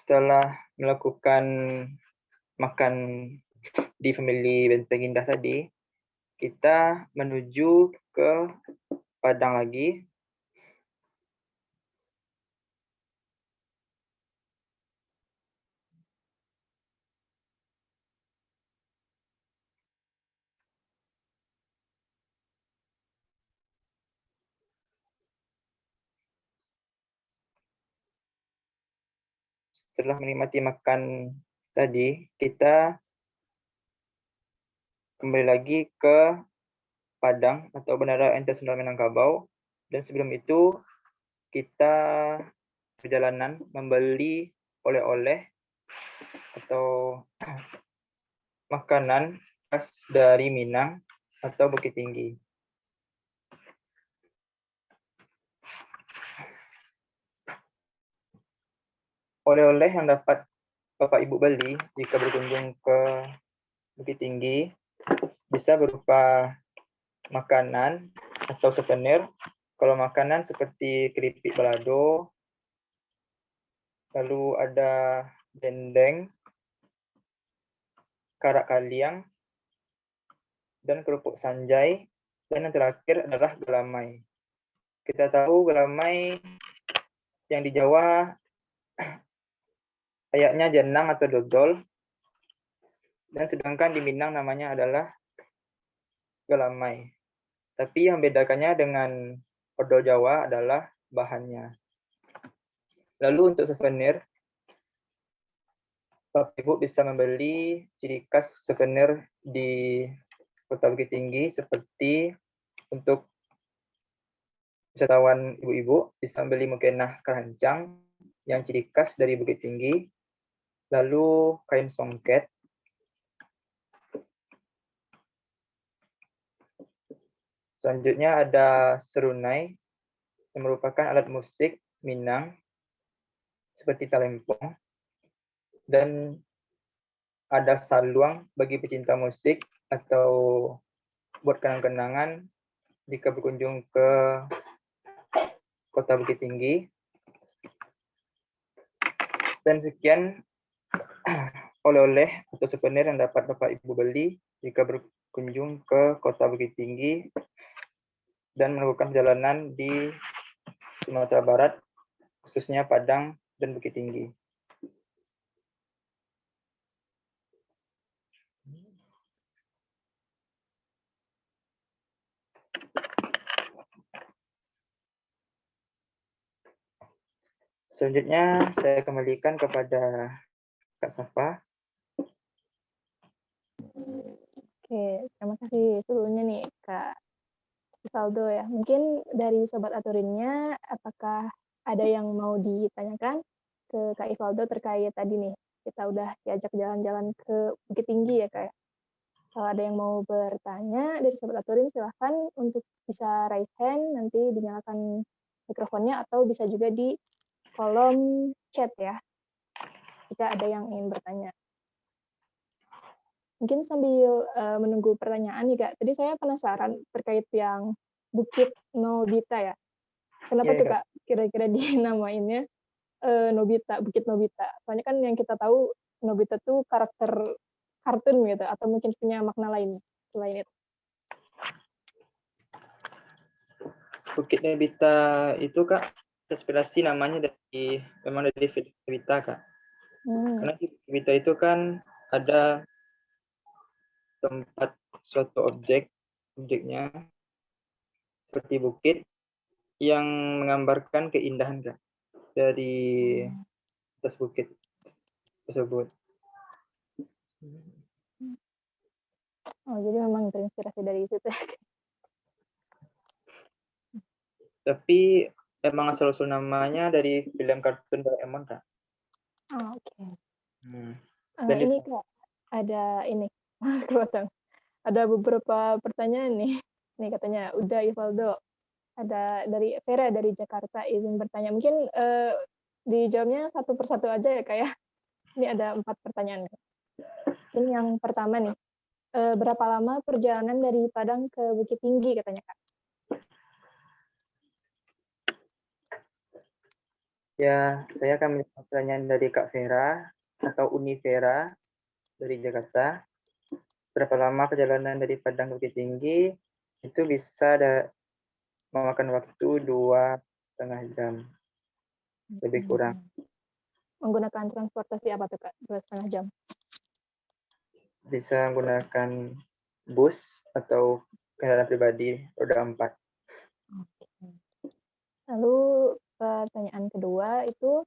Setelah melakukan makan di Family Benteng Indah tadi, kita menuju ke Padang lagi. Setelah menikmati makan tadi, kita kembali lagi ke Padang atau Bandara Internasional Minangkabau. Dan sebelum itu, kita perjalanan membeli oleh-oleh atau makanan khas dari Minang atau Bukit Tinggi. Oleh-oleh yang dapat Bapak Ibu beli jika berkunjung ke Bukit Tinggi bisa berupa makanan atau souvenir. Kalau makanan seperti keripik balado, lalu ada dendeng, karak kaliang, dan kerupuk sanjai, dan yang terakhir adalah gelamai. Kita tahu gelamai yang di Jawa ayaknya jenang atau dodol. Dan sedangkan di Minang namanya adalah galamai. Tapi yang bedakannya dengan odol Jawa adalah bahannya. Lalu untuk souvenir, Bapak Ibu bisa membeli ciri khas souvenir di Kota Bukit Tinggi seperti untuk wisatawan ibu-ibu bisa membeli mukena keranjang yang ciri khas dari Bukit Tinggi, lalu kain songket, selanjutnya ada serunai yang merupakan alat musik Minang seperti talempong, dan ada saluang bagi pecinta musik atau buat kenang-kenangan jika berkunjung ke Kota Bukit Tinggi. Dan sekian oleh-oleh atau souvenir yang dapat Bapak Ibu beli jika berkunjung ke Kota Bukit Tinggi dan melakukan perjalanan di Sumatera Barat, khususnya Padang dan Bukit Tinggi. Selanjutnya saya kembalikan kepada Kak Safa. Oke, terima kasih sebelumnya nih Kak Ivaldo ya. Mungkin dari Sobat Aturinnya, apakah ada yang mau ditanyakan ke Kak Ivaldo terkait tadi nih? Kita udah diajak jalan-jalan ke Bukit Tinggi ya Kak. Kalau ada yang mau bertanya dari Sobat Aturin, silahkan untuk bisa raise hand, nanti dinyalakan mikrofonnya, atau bisa juga di kolom chat ya, jika ada yang ingin bertanya. Mungkin sambil menunggu pertanyaan nih Kak, tadi saya penasaran terkait yang Bukit Nobita ya. Kenapa Iya, tuh Kak. Kak kira-kira dinamainnya Nobita, Bukit Nobita? Soalnya kan yang kita tahu Nobita tuh karakter kartun gitu, atau mungkin punya makna lain selain itu. Bukit Nobita itu Kak, inspirasi namanya memang dari film Nobita Kak. Karena di Nobita itu kan ada tempat suatu objeknya seperti bukit yang menggambarkan keindahan Kak dari atas bukit tersebut. Oh, jadi memang terinspirasi dari situ. Tapi emang asal-usul namanya dari film kartun Doraemon Kak. Oh, oke. Dan Ini Kak, ada ini, kepotong. Ada beberapa pertanyaan nih. Nih katanya, udah Ivaldo. Ada dari Vera dari Jakarta izin bertanya. Mungkin dijawabnya satu persatu aja ya Kak ya. Ini ada 4 pertanyaan. Ini yang pertama nih. Berapa lama perjalanan dari Padang ke Bukit Tinggi katanya Kak? Ya, saya akan menjawab pertanyaan dari Kak Vera atau Uni Vera dari Jakarta. Berapa lama perjalanan dari Padang ke Bukit Tinggi? Itu bisa memakan waktu 2,5 jam. Lebih kurang. Menggunakan transportasi apa tuh Kak? 2,5 jam. Bisa menggunakan bus atau kendaraan pribadi roda 4. Lalu pertanyaan kedua itu,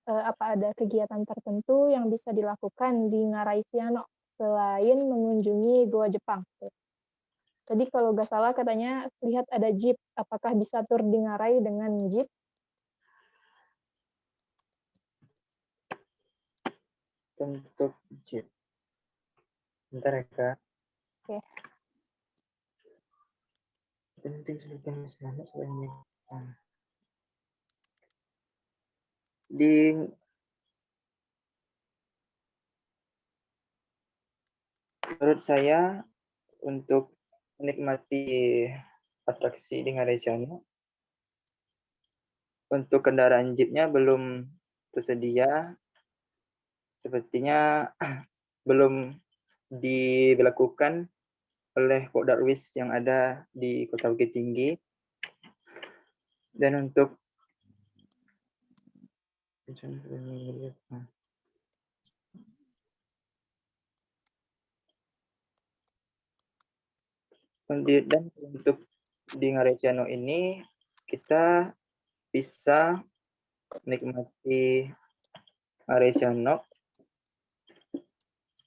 apa ada kegiatan tertentu yang bisa dilakukan di Ngarai Siano selain mengunjungi Goa Jepang? Tadi kalau nggak salah katanya lihat ada jeep, apakah bisa tur di Ngarai dengan jeep? Untuk jeep. Bentar ya Kak. Oke. Penting sebutkan selamat sebenarnya. Di menurut saya untuk menikmati atraksi di Ngarai Siano, untuk kendaraan jeepnya belum tersedia, sepertinya belum dilakukan oleh Pok Darwis yang ada di Kota Bukit Tinggi. Dan untuk Dan untuk di Ngarai Siano ini kita bisa menikmati Ngarai Siano.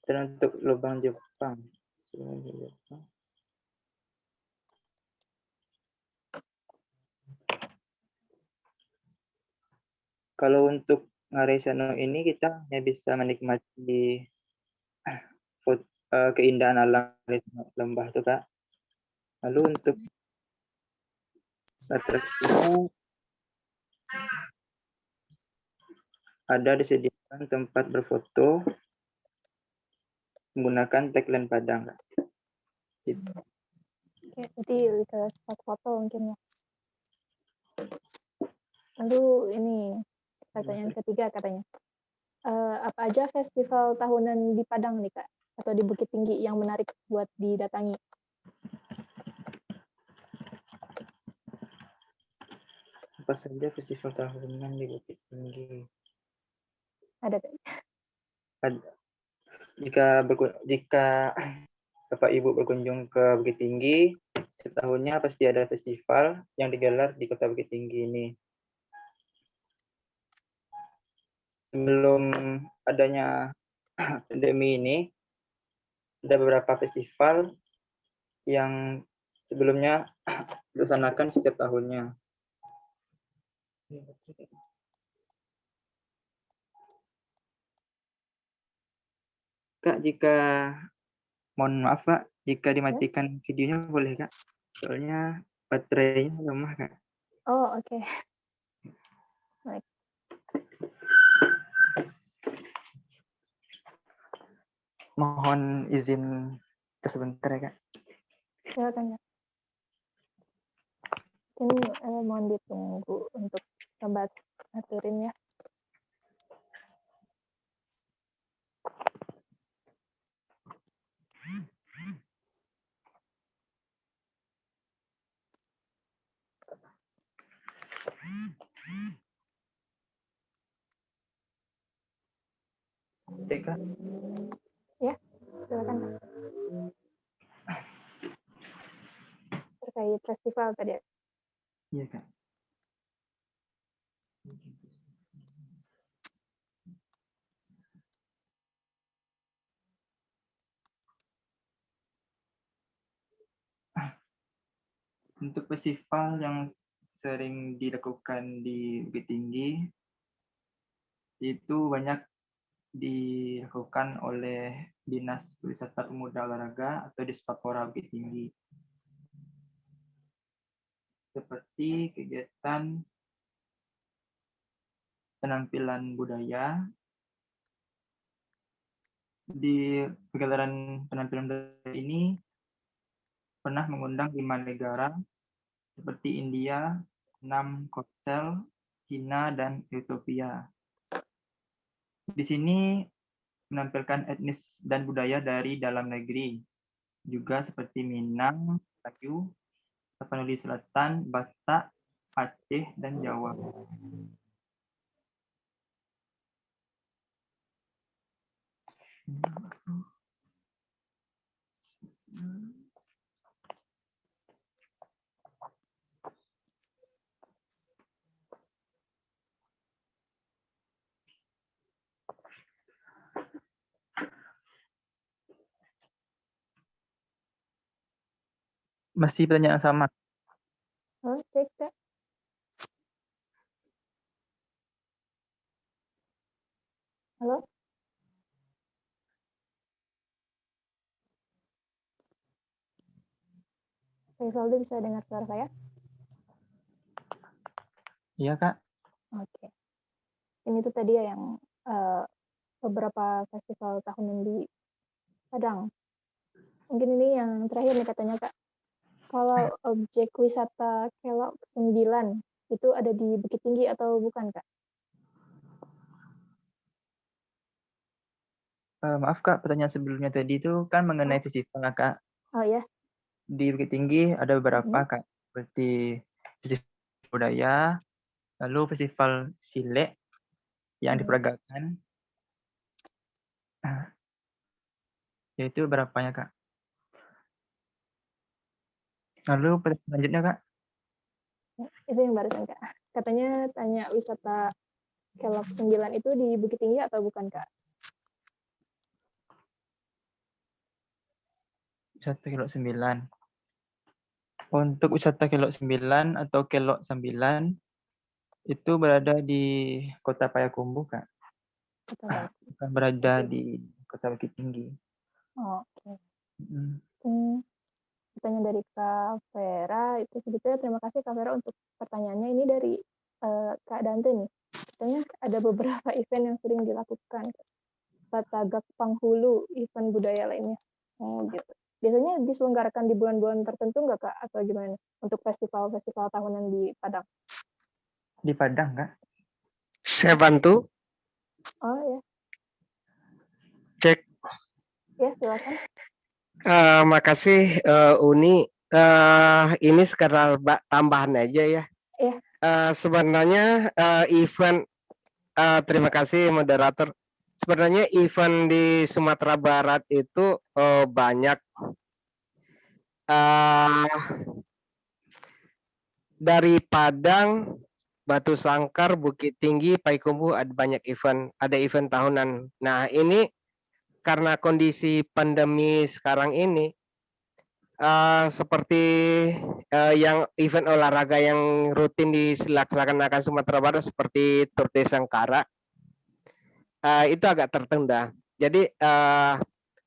Dan untuk lubang Jepang, kalau untuk Ngarai Siano ini kita hanya bisa menikmati keindahan alam lembah itu, Kak. Lalu untuk atraksinya ada disediakan tempat berfoto menggunakan tagline Padang, Kak. Oke, nanti ke spot foto mungkin ya. Lalu ini pertanyaan ketiga katanya. Apa aja festival tahunan di Padang nih, Kak? Atau di Bukit Tinggi yang menarik buat didatangi? Apa saja festival tahunan di Bukit Tinggi? Ada, Kak? Jika Bapak Ibu berkunjung ke Bukit Tinggi, setahunnya pasti ada festival yang digelar di Kota Bukit Tinggi ini. Sebelum adanya pandemi ini, ada beberapa festival yang sebelumnya dilaksanakan setiap tahunnya. Kak, mohon maaf Kak, jika dimatikan videonya boleh Kak? Soalnya baterainya lemah Kak. Oh, oke. Baik. Mohon izin sebentar ya Kak. Silakan, Kak. Ini mohon ditunggu untuk coba aturin ya. Kak. Ya, silakan, Kak. Terkait festival tadi. Iya Kak. Untuk festival yang sering dilakukan di Bukit Tinggi, itu banyak dilakukan oleh Dinas Wisata Pemuda Olahraga atau Dispapora Bukit Tinggi. Seperti kegiatan penampilan budaya. Di pegelaran penampilan budaya ini pernah mengundang 5 negara seperti India, 6 Korsel, Cina, dan Ethiopia. Di sini menampilkan etnis dan budaya dari dalam negeri, juga seperti Minang, Melayu, Tapanuli Selatan, Batak, Aceh, dan Jawa. Masih pertanyaan sama. Oh, cek, Kak. Halo? Rivaldo bisa dengar suara saya? Iya, Kak. Oke. Ini tuh tadi ya yang beberapa festival tahunan di Padang. Mungkin ini yang terakhir nih katanya, Kak. Kalau objek wisata Kelok 9 itu ada di Bukit Tinggi atau bukan, Kak? Maaf Kak, pertanyaan sebelumnya tadi itu kan mengenai festival Kak. Oh ya. Di Bukit Tinggi ada beberapa Kak, seperti festival budaya, lalu festival Silek yang diperagakan. Yaitu berapanya Kak? Lalu pertanyaan selanjutnya, Kak. Itu yang barusan, Kak. Katanya tanya wisata Kelok 9 itu di Bukit Tinggi atau bukan, Kak? Wisata Kelok 9. Untuk wisata Kelok 9 atau Kelok 9 itu berada di Kota Payakumbuh, Kak. Atau baik? Bukan berada di Kota Bukit Tinggi. Oh, oke. Hmm. Pertanyaan dari Kak Vera itu sebetulnya terima kasih Kak Vera untuk pertanyaannya. Ini dari Kak Dante nih. Katanya ada beberapa event yang sering dilakukan. Batagak Panghulu, event budaya lainnya. Oh gitu. Biasanya diselenggarakan di bulan-bulan tertentu nggak Kak? Atau gimana? Untuk festival-festival tahunan di Padang. Di Padang, Kak. Saya bantu. Oh ya. Cek. Ya silakan. Makasih Uni. Ini sekedar tambahan aja ya. Iya. Sebenarnya event terima kasih moderator. Sebenarnya event di Sumatera Barat itu banyak. Dari Padang, Batu Sangkar, Bukit Tinggi, Payakumbuh ada banyak event. Ada event tahunan. Nah ini karena kondisi pandemi sekarang ini, seperti yang event olahraga yang rutin dilaksanakan Sumatera Barat seperti Tour de Sangkara, itu agak tertunda. Jadi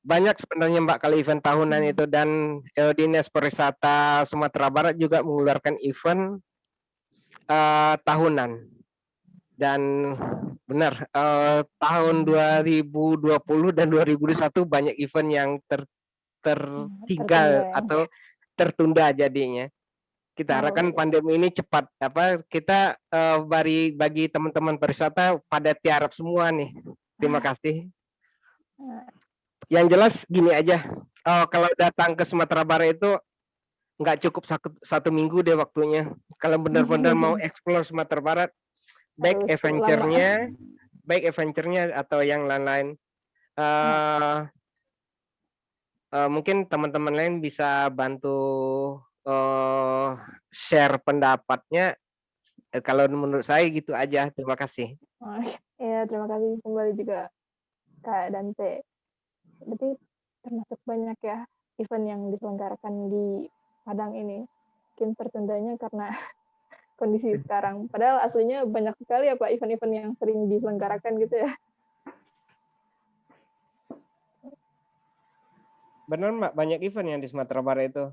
banyak sebenarnya Mbak kalau event tahunan itu, dan Dinas Pariwisata Sumatera Barat juga mengeluarkan event tahunan. Dan benar tahun 2020 dan 2021 banyak event yang tertinggal atau tertunda jadinya. Kita harapkan pandemi ini cepat kita bagi teman-teman pariwisata pada tiarap semua nih. Terima kasih. Yang jelas gini aja, kalau datang ke Sumatera Barat itu nggak cukup satu minggu deh waktunya. Kalau benar-benar mau explore Sumatera Barat, baik adventure-nya atau yang lain-lain. Mungkin teman-teman lain bisa bantu share pendapatnya. Kalau menurut saya gitu aja. Terima kasih. Iya, terima kasih kembali juga Kak Dante. Berarti termasuk banyak ya event yang diselenggarakan di Padang ini. Mungkin tertundanya karena kondisi sekarang. Padahal aslinya banyak sekali ya Pak event-event yang sering diselenggarakan gitu ya. Benar Mbak, banyak event yang di Sumatera Barat itu.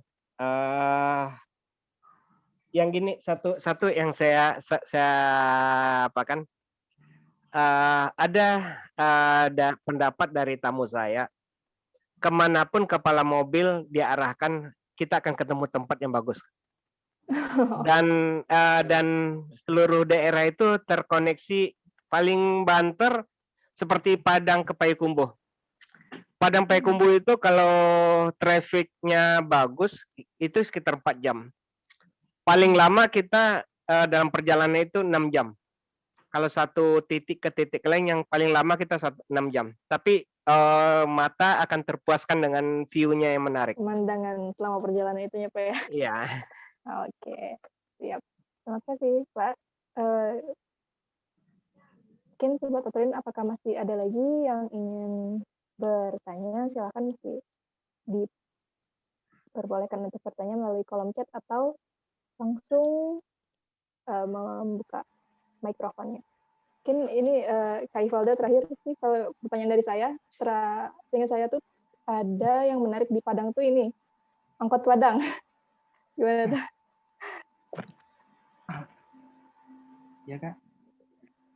Yang gini satu yang saya apakan, ada pendapat dari tamu saya, kemanapun kepala mobil diarahkan kita akan ketemu tempat yang bagus. Dan seluruh daerah itu terkoneksi. Paling banter seperti Padang ke Payakumbuh. Padang Payakumbuh itu kalau trafficnya bagus itu sekitar 4 jam. Paling lama kita dalam perjalanan itu 6 jam. Kalau satu titik ke titik lain yang paling lama kita 6 jam. Tapi mata akan terpuaskan dengan view-nya yang menarik. Pemandangan selama perjalanan itu ya Pak ya. Iya. Oke, siap. Terima kasih Pak. Mungkin Sobat Otorin, apakah masih ada lagi yang ingin bertanya? Silakan diperbolehkan untuk bertanya melalui kolom chat atau langsung membuka mikrofonnya. Mungkin ini Kak Ivalda terakhir sih kalau pertanyaan dari saya. Seingat saya tuh ada yang menarik di Padang tuh ini, angkot Padang. Gimana tuh? Ya Kak.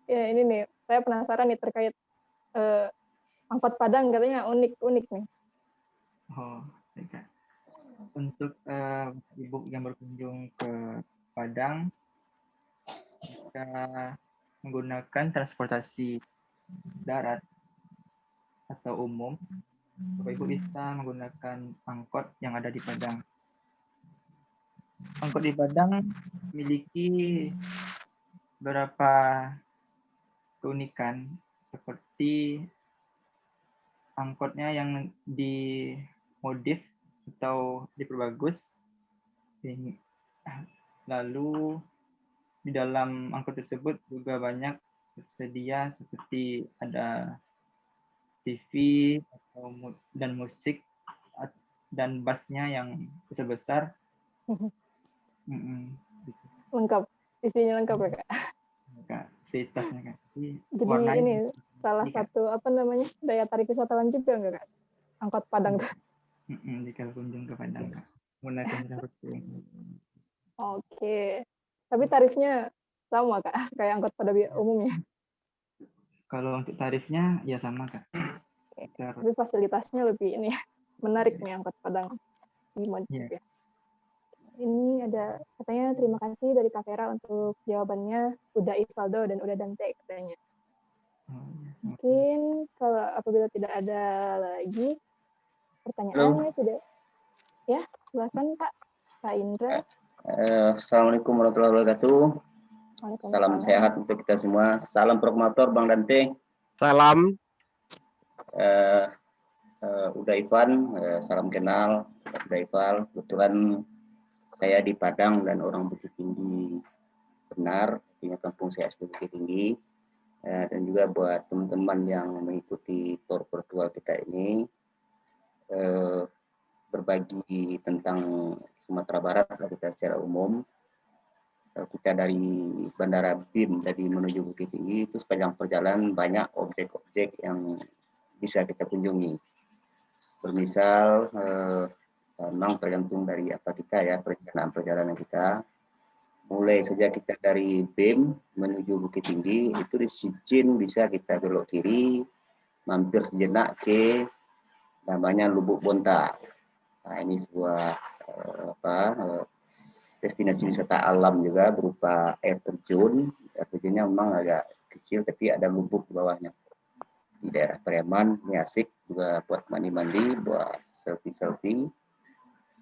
Ya ini nih, saya penasaran nih terkait angkot Padang, katanya unik-unik nih. Oh, ya Kak. Untuk ibu yang berkunjung ke Padang, bisa menggunakan transportasi darat atau umum. Bapak Ibu bisa menggunakan angkot yang ada di Padang. Angkot di Padang memiliki beberapa keunikan, seperti angkotnya yang dimodif atau diperbagus Lalu di dalam angkot tersebut juga banyak tersedia seperti ada TV dan musik dan bassnya yang besar-besar. Gitu. Lengkap, isinya lengkap ya Kak. Kak, fasilitasnya Kak. Jadi ini salah satu daya tarik wisatawan juga enggak Kak? Angkot Padang tuh. Jika kunjung ke Padang Kak. Menggunakan angkot. Oke. Tapi tarifnya sama Kak, kayak angkot pada umumnya. Kalau untuk tarifnya ya sama Kak. Tapi fasilitasnya lebih ini menarik nih angkot Padang di Mojokerto. Ini ada katanya terima kasih dari Kak Vera untuk jawabannya, Uda Ivaldo dan Uda Dante katanya. Mungkin kalau apabila tidak ada lagi pertanyaan tidak, ya silakan Kak Indra. Assalamualaikum warahmatullahi wabarakatuh. Salam sehat untuk kita semua. Salam proklamator Bang Dante. Salam. Uda Ivan, salam kenal. Uda Ivan, kebetulan saya di Padang dan orang Bukit Tinggi benar, artinya kampung saya asli Bukit Tinggi. Dan juga buat teman-teman yang mengikuti tour virtual kita ini, berbagi tentang Sumatera Barat kita secara umum. Kita dari Bandara BIM tadi menuju Bukit Tinggi itu sepanjang perjalanan banyak objek-objek yang bisa kita kunjungi. Bermisal, memang tergantung dari apa kita ya, perjalanan kita. Mulai saja kita dari BIM menuju Bukit Tinggi, itu di Sicin bisa kita belok kiri, mampir sejenak ke namanya Lubuk Bonta. Nah, ini sebuah destinasi wisata alam juga berupa air terjun. Air terjunnya memang agak kecil tapi ada lubuk di bawahnya. Di daerah Preman, ini asik juga buat mandi-mandi, buat selfie-selfie.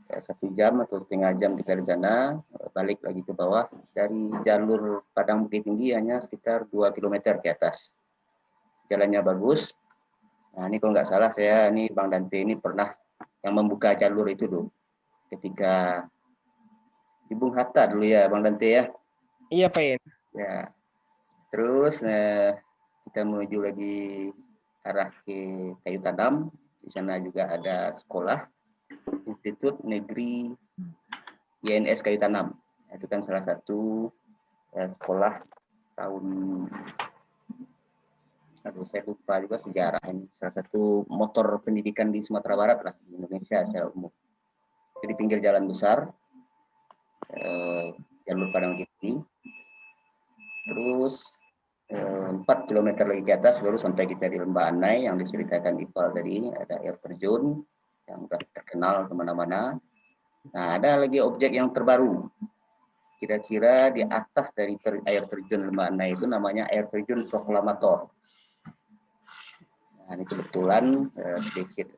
1 jam atau setengah jam kita di sana, balik lagi ke bawah. Dari jalur Padang Bukit Tinggi hanya sekitar 2 km ke atas. Jalannya bagus. Nah, ini kalau nggak salah ini Bang Dante ini pernah yang membuka jalur itu dulu. Ketika di Bung Hatta dulu ya Bang Dante ya. Iya Pak Yen. Ya. Terus kita menuju lagi arah ke Kayu Tanam. Di sana juga ada sekolah Institut Negeri YNS Kayu Tanam. Itu kan salah satu sekolah tahun, saya lupa juga sejarah ini. Salah satu motor pendidikan di Sumatera Barat lah, di Indonesia secara umum. Jadi pinggir jalan besar, jalur Padang Bukit. Terus 4 km lagi ke atas baru sampai kita di Lembah Anai yang diceritakan Iqbal tadi, ada air terjun yang sudah terkenal kemana-mana. Nah, ada lagi objek yang terbaru. Kira-kira di atas dari air terjun Lembah Anai itu namanya air terjun Proklamator. Nah, ini kebetulan sedikit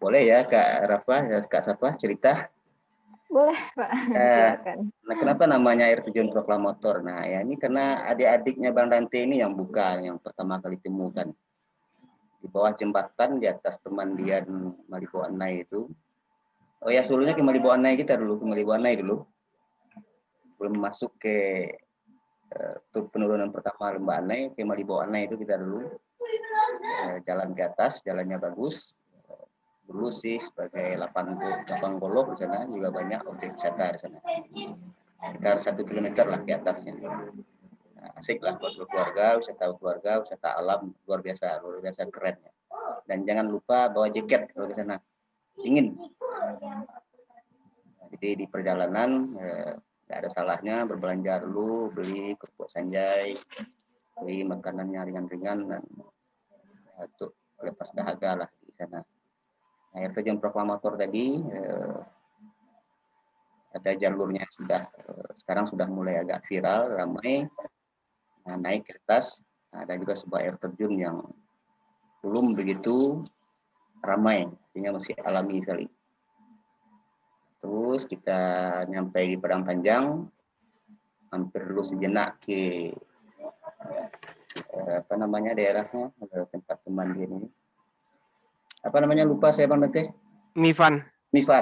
boleh ya Kak Rafa, Kak Safa cerita? Boleh Pak, silakan. Nah, kenapa namanya air terjun Proklamator? Nah, ya ini karena adik-adiknya Bang Dante ini yang buka, yang pertama kali temukan. Di bawah jembatan di atas pemandian Malibo Anai itu. Oh ya, sebelumnya ke Malibo Anai kita dulu, ke Malibo Anai dulu. Belum masuk ke tur penurunan pertama Lembah Anai, ke Malibo Anai itu kita dulu. Jalan ke atas, jalannya bagus. Dulu sih sebagai lapang golok di sana juga banyak objek wisata di sana. Sekitar 1 km lah ke atasnya. Nah, asik lah buat keluarga, wisata alam luar biasa keren. Dan jangan lupa bawa jaket kalau ke sana, dingin. Nah, jadi di perjalanan nggak ada salahnya berbelanja dulu, beli kerupuk sanjay, beli makanan yang ringan-ringan dan untuk lepas dahaga lah di sana. Nah, air terjun Proklamator tadi ada jalurnya sekarang sudah mulai agak viral, ramai. Nah, naik ke atas ada juga sebuah air terjun yang belum begitu ramai, artinya masih alami sekali. Terus kita nyampe di Padang Panjang, hampir dulu sejenak ke daerahnya, tempat pemandian ini. Apa namanya lupa saya Bang Dante? Mifan.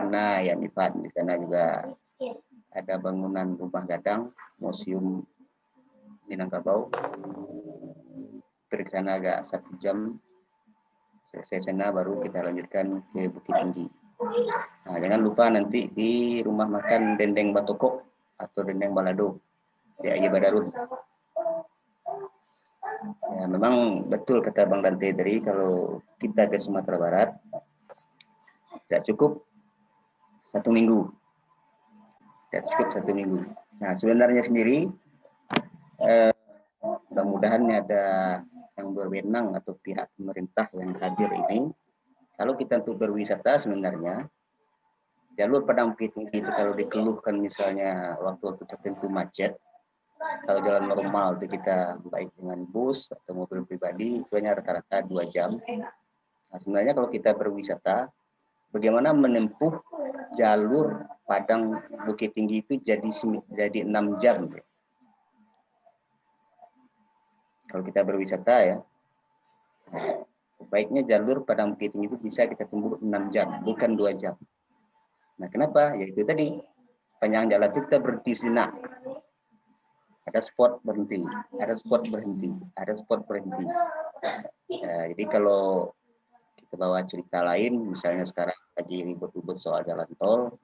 Nah ya Mifan di sana juga ada bangunan rumah gadang, museum Minangkabau. Pergi sana agak 1 jam. Selesai sana baru kita lanjutkan ke Bukit Tinggi. Nah, jangan lupa nanti di rumah makan Dendeng Batokok atau Dendeng Balado di Aye Badarun. Ya, memang betul kata Bang Dante tadi, kalau kita ke Sumatera Barat tidak cukup 1 minggu. Tidak cukup 1 minggu. Nah, sebenarnya sendiri mudah-mudahan ada yang berwenang atau pihak pemerintah yang hadir ini. Kalau kita untuk berwisata sebenarnya jalur Padang Bukit Tinggi itu kalau dikeluhkan misalnya waktu-waktu tertentu macet, kalau jalan normal itu kita baik dengan bus atau mobil pribadi itu hanya rata-rata 2 jam. Nah, sebenarnya kalau kita berwisata, bagaimana menempuh jalur Padang Bukit Tinggi itu jadi 6 jam. Kalau kita berwisata ya, baiknya jalur Padang Bukit Tinggi itu bisa kita tempuh 6 jam, bukan 2 jam. Nah, kenapa? Yaitu tadi, panjang jalan itu kita berhenti sejenak. Ada spot berhenti, ada spot berhenti, ada spot berhenti. Jadi kalau kita bawa cerita lain, misalnya sekarang lagi ribut-ribut soal jalan tol,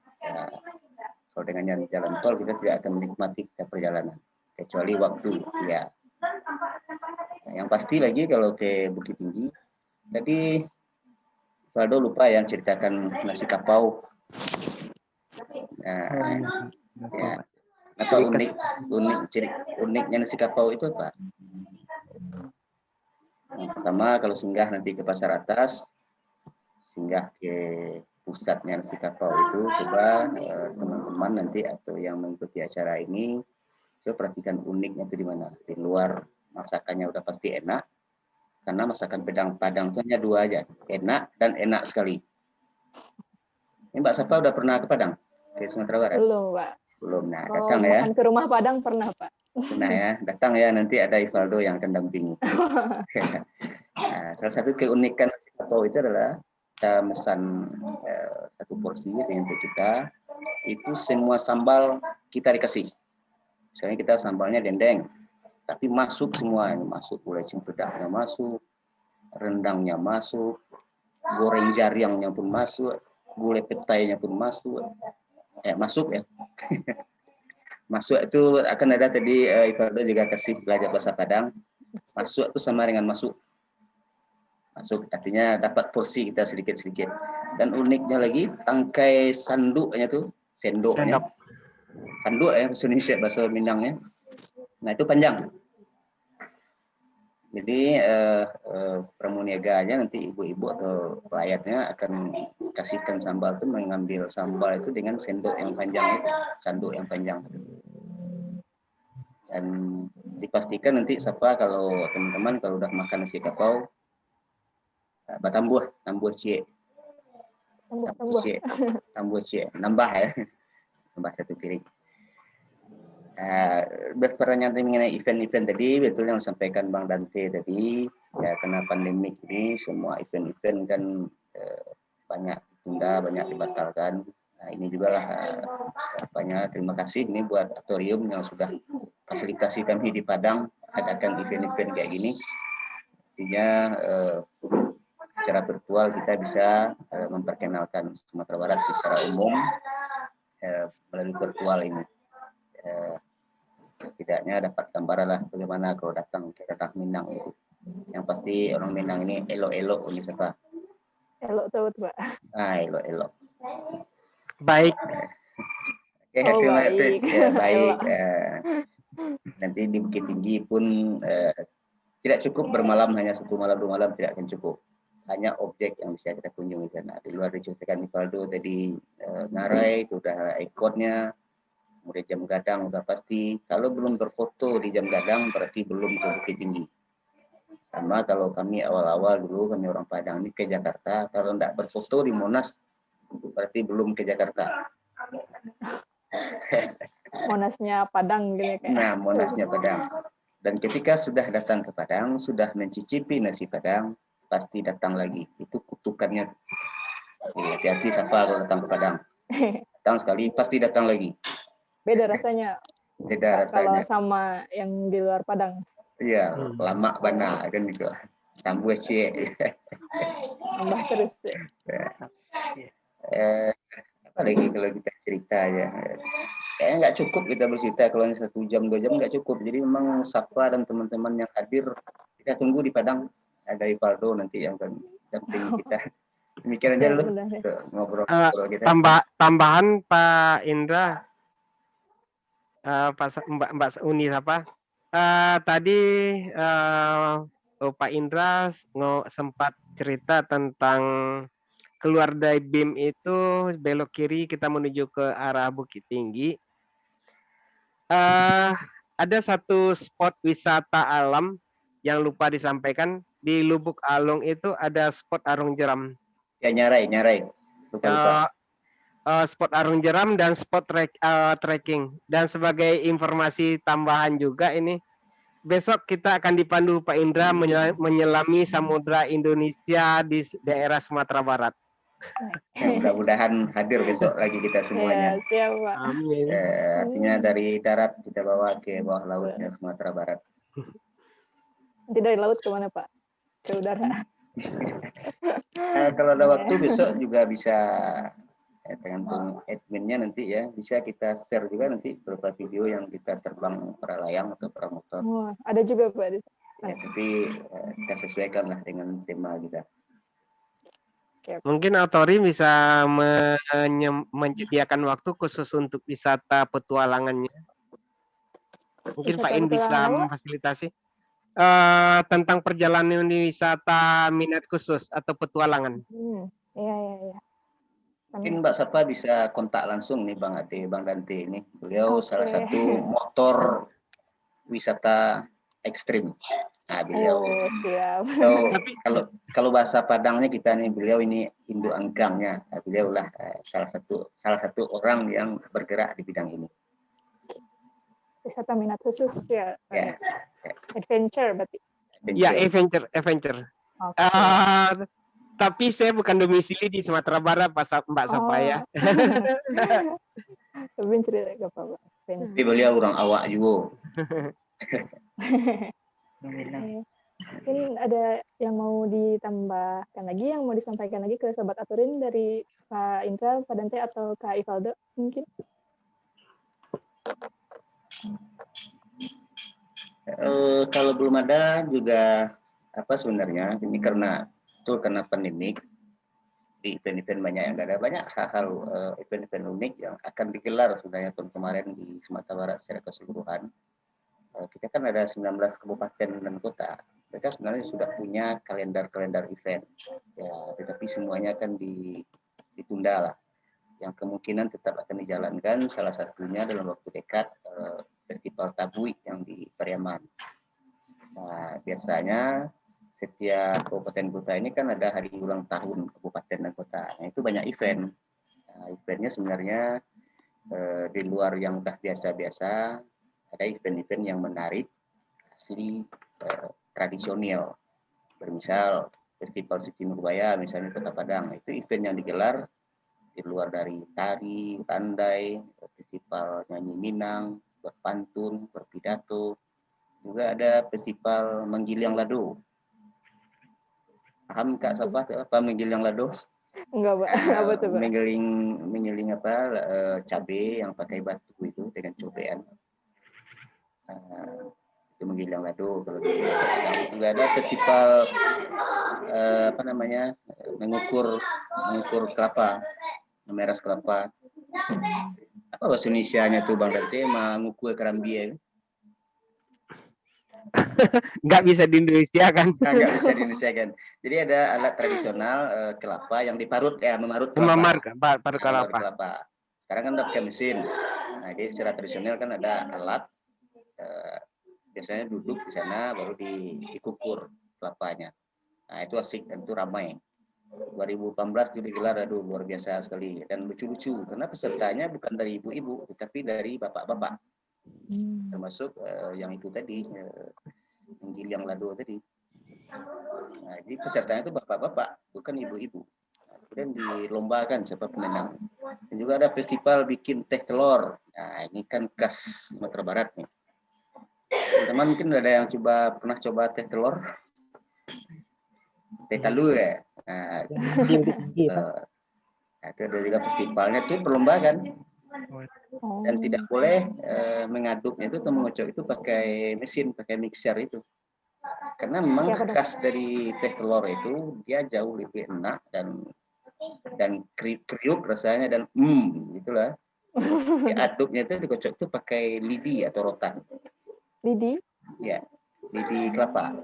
kalau dengan jalan tol kita tidak akan menikmati perjalanan, kecuali waktu. Ya. Nah, yang pasti lagi kalau ke Bukit Tinggi, tadi Valdo lupa yang ceritakan nasi kapau. Nah, ya. Apa uniknya nasi kapau itu apa? Yang pertama kalau singgah nanti ke pasar atas, singgah ke pusatnya nasi kapau itu, coba teman-teman nanti atau yang mengikuti acara ini, coba perhatikan uniknya itu di mana. Di luar masakannya udah pasti enak, karena masakan Padang itu hanya 2 aja, enak dan enak sekali. Ini Mbak Safa udah pernah ke Padang? Ke Sumatera Barat? Belum, Pak. Belum. Nah, datang ya. Makan ke rumah Padang pernah, Pak. Pernah ya, datang ya, nanti ada Ivaldo yang akan dampingi. Nah, salah satu keunikan nasi kapau itu adalah kita pesan 1 porsi untuk kita, itu semua sambal kita dikasih. Misalnya kita sambalnya dendeng, tapi masuk semua, masuk mulai cempedaknya masuk, rendangnya masuk, goreng jariangnya pun masuk, gulai petainya pun masuk. Masuk ya. Masuk itu akan ada tadi Ivaldo juga kasih belajar bahasa Padang. Masuk itu sama dengan masuk. Masuk artinya dapat porsi kita sedikit-sedikit. Dan uniknya lagi tangkai sanduknya tuh, sendoknya. Sanduk ya bahasa Indonesia, bahasa Minangnya. Nah, itu panjang. Jadi pramuniaganya nanti ibu-ibu atau rakyatnya akan kasihkan sambal itu, mengambil sambal itu dengan sendok yang panjang itu, sanduk yang panjang. Dan dipastikan nanti siapa kalau teman-teman kalau udah makan nasi kapau tambah cie. Tambah cie, nambah ya. Nambah 1 piring. Berperan mengenai event-event tadi, betul yang disampaikan Bang Dante tadi, ya karena pandemik ini semua event-event kan banyak ditunda, banyak dibatalkan. Nah, ini juga lah terima kasih ini buat Atorium yang sudah fasilitasi kami di Padang adakan event-event kayak gini. Artinya secara virtual kita bisa memperkenalkan Sumatera Barat secara umum melalui virtual ini. Setidaknya dapat gambaran lah bagaimana kalau datang ke daerah Minang itu. Yang pasti orang Minang ini elok-elok ini siapa? Elok tuh, Pak. Elok-elok. Baik. Oke, terima kasih. Ya, baik. Nanti di Bukit Tinggi pun tidak cukup bermalam, hanya 1 malam 2 malam tidak akan cukup. Hanya objek yang bisa kita kunjungi sana. Di luar diceritakan Ivaldo tadi Ngarai itu udah ikonnya. Kemudian jam gadang udah pasti. Kalau belum berfoto di jam gadang berarti belum ke Bukit Tinggi. Sama kalau kami awal-awal dulu, kami orang Padang ini ke Jakarta, kalau tidak berfoto di Monas berarti belum ke Jakarta. Monasnya Padang gitu kayak. Nah, Monasnya Padang. Dan ketika sudah datang ke Padang, sudah mencicipi nasi Padang, pasti datang lagi. Itu kutukannya. Hati-hati siapa kalau datang ke Padang. Datang sekali pasti datang lagi. Beda rasanya Beda kalau rasanya. sama yang di luar Padang. Iya, lama bana kan gitu. Tambah cie. Tambah terus. Apalagi kalau kita cerita ya. Kayaknya nggak cukup kita bercerita kalau hanya 1 jam 2 jam nggak cukup. Jadi memang Safa dan teman-teman yang hadir kita tunggu di Padang. Ada Ivaldo nanti yang akan dampingi kita. Demikian aja dulu ngobrol-ngobrol kita. Tambahan Pak Indra, Mbak Uni apa? Tadi Pak Indra sempat cerita tentang keluar dari BIM itu belok kiri kita menuju ke arah Bukit Tinggi. Ada satu spot wisata alam yang lupa disampaikan di Lubuk Alung itu ada spot arung jeram. Ya nyarai. Lupa. Spot arung jeram dan spot trekking. Dan sebagai informasi tambahan juga ini, besok kita akan dipandu Pak Indra menyelami Samudra Indonesia di daerah Sumatera Barat. Ya, mudah-mudahan hadir besok lagi kita semuanya. Ya, siap, Pak. Amin. Artinya dari darat kita bawa ke bawah lautnya Sumatera Barat. Nanti dari laut ke mana, Pak? Ke udara. Kalau ada waktu besok juga bisa tergantung adminnya nanti ya, bisa kita share juga nanti beberapa video yang kita terbang para layang atau para motor. Wah, ada juga, Pak. Ya, tapi kita sesuaikan lah dengan tema kita. Mungkin Autori bisa menyediakan waktu khusus untuk wisata petualangannya. Mungkin Wisata Pak In bisa petualangan apa? memfasilitasi tentang perjalanan wisata minat khusus atau petualangan. Iya. Mungkin Mbak Safa bisa kontak langsung nih Bang Ade, Bang Dante ini. Beliau Oke. salah satu motor wisata ekstrim. Nah, beliau. Siap. Kalau bahasa Padangnya kita nih, beliau ini induk anggangnya. Nah, beliau lah salah satu orang yang bergerak di bidang ini. Wisata minat khusus ya. Ya. Adventure berarti. Ya, adventure. Okay. Tapi saya bukan domisili di Sumatera Barat, Mbak Safa ya. Adventure enggak apa-apa. Tapi beliau orang awak juga. Mungkin ada yang mau ditambahkan lagi, yang mau disampaikan lagi ke Sobat Aturin dari Pak Indra, Pak Dante, atau Kak Ivaldo mungkin? Kalau belum ada juga apa sebenarnya ini karena pandemik di event-event banyak yang ada banyak hal-hal event-event unik yang akan digelar sebenarnya tahun kemarin di Sumatera Barat secara keseluruhan. Kita kan ada 19 kabupaten dan kota. Mereka sebenarnya sudah punya kalender event. Ya, tetapi semuanya akan ditunda lah. Yang kemungkinan tetap akan dijalankan salah satunya dalam waktu dekat Festival Tabui yang di Pariaman. Nah, biasanya setiap kabupaten kota ini kan ada hari ulang tahun kabupaten dan kota. Nah, itu banyak event. Nah, eventnya sebenarnya di luar yang udah biasa-biasa, ada event-event yang menarik, asli tradisional. Bermisal Festival Siti Nurbaya misalnya Kota Padang, itu event yang digelar di luar dari tari, tandai, festival nyanyi Minang, berpantun, berpidato, juga ada festival Menggiling Lado. Paham Kak Safa apa Menggiling Lado? Enggak, Pak. Apa tuh, Pak? Menggiling apa cabai yang pakai batu itu dengan cobean. Itu Menggiling Lado. Kalau di Desa Padang juga ada festival apa namanya mengukur kelapa, memeras kelapa. Apa bahasa Indonesianya tuh Bang Dante mengukur kerambia? Nggak bisa di Indonesia kan? Nggak bisa di Indonesia kan. Jadi ada alat tradisional kelapa yang diparut memarut kelapa. Parut kelapa. Sekarang kan udah pakai mesin. Nah, jadi secara tradisional kan ada alat biasanya duduk di sana baru dikukur kelapanya. Nah, itu asik dan itu ramai. 2018 itu digelar, aduh luar biasa sekali dan lucu-lucu karena pesertanya bukan dari ibu-ibu tetapi dari bapak-bapak. Termasuk yang itu tadi Menggiling Lado tadi. Nah, jadi pesertanya itu bapak-bapak bukan ibu-ibu. kemudian dilombakan siapa pemenang. Dan juga ada festival bikin teh telur. Nah, ini kan khas Sumatera Barat nih. Teman-teman mungkin ada yang pernah coba teh telur, teh talu ya. Nah, itu ada juga festivalnya tuh perlombaan. Dan tidak boleh mengaduknya itu atau mengocok itu pakai mesin, pakai mixer itu. Karena memang khas dari teh telur itu dia jauh lebih enak dan kriuk rasanya dan gitulah. Diaduknya itu dikocok itu pakai lidi atau rotan. Lidi? Ya, lidi kelapa.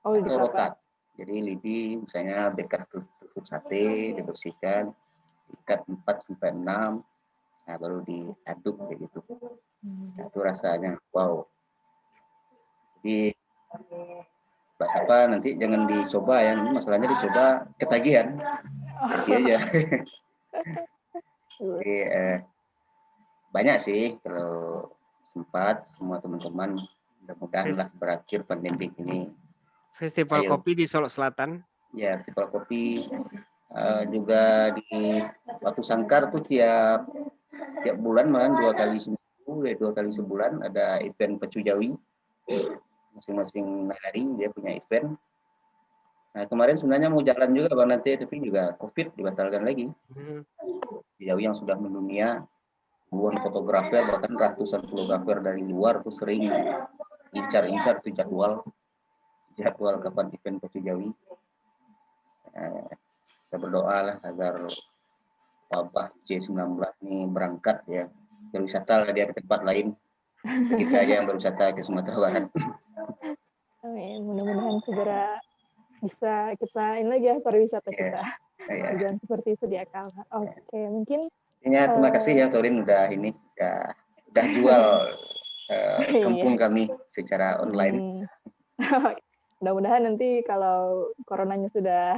Oh, lidi atau kelapa. rotan. Jadi lidi misalnya bekas tusuk sate dibersihkan, ikat 4 sampai 6. Nah, baru diaduk kayak gitu. Nah, itu rasanya wow. Jadi Mbak Sapa nanti jangan dicoba ya, masalahnya dicoba ketagihan. Jadi aja. Jadi, banyak sih kalau sempat semua teman-teman mudah-mudahan lah berakhir pandemi ini. Festival kopi di Solo Selatan. Ya, festival kopi juga di Batu Sangkar tuh tiap bulan malah 2 kali seminggu, 2 kali sebulan ada event Pacu Jawi. Masing-masing hari dia punya event. Nah, kemarin sebenarnya mau jalan juga Bang nanti, tapi juga COVID dibatalkan lagi. Jawi yang sudah mendunia, ribuan fotografer bahkan ratusan fotografer dari luar tuh sering incar tuh jadwal kapan event Pacu Jawi. Kita berdoa lah agar wabah C19 ini berangkat ya, berwisata lah dia ke tempat lain. Kita aja yang berwisata ke Sumatera Barat. Amin. Mudah-mudahan segera bisa kita ini lagi ya pariwisata kita. Jangan seperti sedia kala. Oke, mungkin. Terima kasih ya Torin udah jual kampung kami secara online. Mudah-mudahan nanti kalau coronanya sudah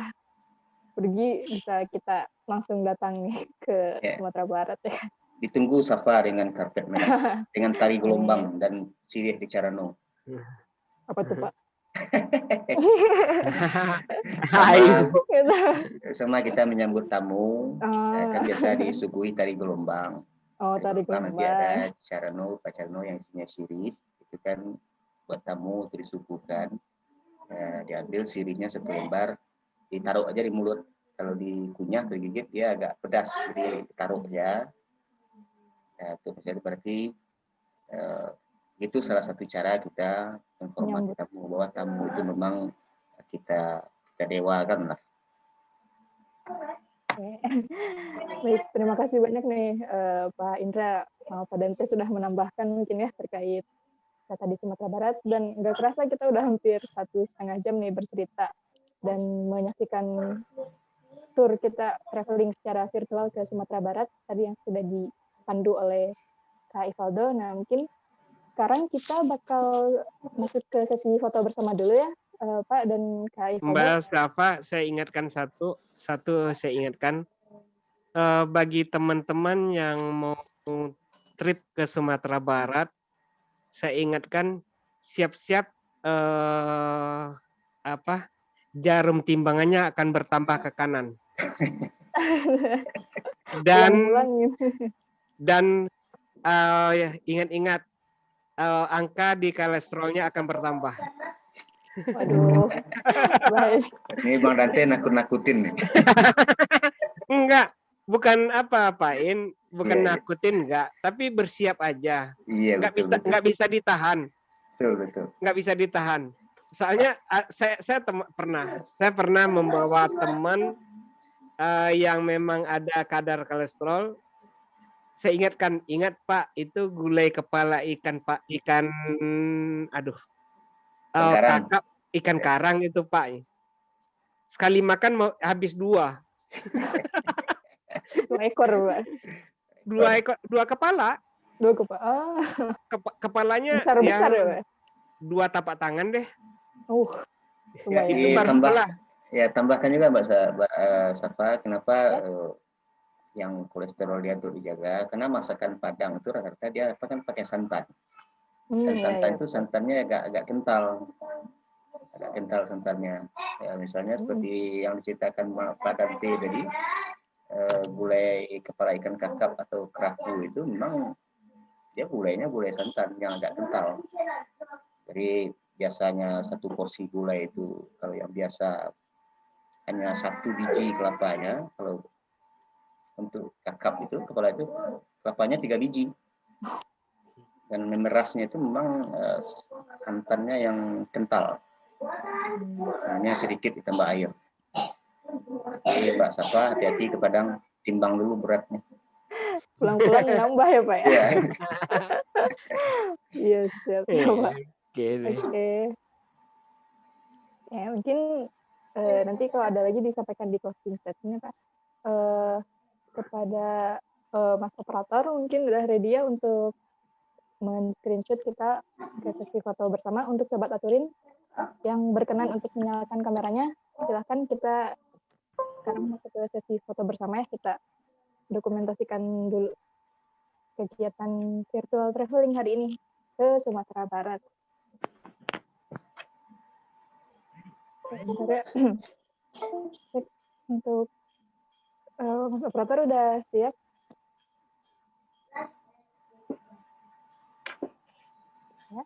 pergi bisa kita langsung datang nih ke Sumatera Barat ya. Ditunggu Safa dengan karpet merah, dengan tari gelombang dan sirih di Carano. Apa tuh Pak? sama kita menyambut tamu, kan biasa disuguhi tari gelombang. Tari gelombang. Nanti ada Carano, Pak Carano yang isinya sirih, itu kan buat tamu itu disuguhkan. Diambil sirihnya 1 lembar, ditaruh aja di mulut. Kalau dikunyah atau digigit dia agak pedas, jadi ditaruh ya. Itu berarti itu salah satu cara kita menghormati tamu, bahwa tamu itu memang kita dewakan lah. Baik, terima kasih banyak nih Pak Indra, Pak Dante sudah menambahkan mungkin ya terkait wisata di Sumatera Barat, dan nggak kerasa kita udah hampir 1,5 jam nih bercerita dan menyaksikan tur kita traveling secara virtual ke Sumatera Barat tadi yang sudah dipandu oleh Kak Ivaldo. Nah, mungkin sekarang kita bakal masuk ke sesi foto bersama dulu ya, Pak dan Kak Ivaldo. Mbak Safa, saya ingatkan satu saya ingatkan bagi teman-teman yang mau trip ke Sumatera Barat, saya ingatkan siap-siap jarum timbangannya akan bertambah ke kanan. Dan ingat-ingat angka di kolesterolnya akan bertambah. Waduh, baik. Ini Bang Dante nakut-nakutin nih. Enggak, bukan apa-apain, bukan nakutin enggak, tapi bersiap aja. Iya, enggak bisa ditahan. Betul. Enggak bisa ditahan. Soalnya saya pernah membawa teman yang memang ada kadar kolesterol. Saya ingat Pak, itu gulai kepala ikan kakap, ikan karang itu Pak. Sekali makan mau habis 2. 2 ekor Pak. 2 kepala. 2 kepala. Kepalanya besar ya Pak. 2 tapak tangan deh. Tambahkan juga Mbak Safa, kenapa yang kolesterol dia untuk dijaga, karena masakan Padang itu rata-rata dia kan pakai santan. Dan santan itu santannya agak kental. agak kental santannya. Ya, misalnya seperti yang diceritakan Pak Dante tadi, gulai kepala ikan kakap atau kerapu itu memang dia gulainya gulai santan yang agak kental. Jadi biasanya satu porsi gulai itu kalau yang biasa hanya 1 biji kelapanya, kalau untuk kakap itu kepala itu kelapanya 3 biji. Dan memerasnya itu memang santannya yang kental. Hanya sedikit ditambah air. Jadi Mbak Safa hati-hati ke Padang, timbang dulu beratnya. Pulang-pulang nambah ya Pak ya? Iya. Iya, siap. Pak. Gini. Oke. Ya, mungkin nanti kalau ada lagi disampaikan di closing statement-nya Pak. Kepada Mas Operator mungkin udah ready ya untuk men-screenshot kita ke sesi foto bersama. Untuk Sobat Aturin yang berkenan untuk menyalakan kameranya, silahkan kita sekarang masuk ke sesi foto bersama ya. Kita dokumentasikan dulu kegiatan virtual traveling hari ini ke Sumatera Barat. Bentar ya. Untuk Mas Operator udah siap? Ya.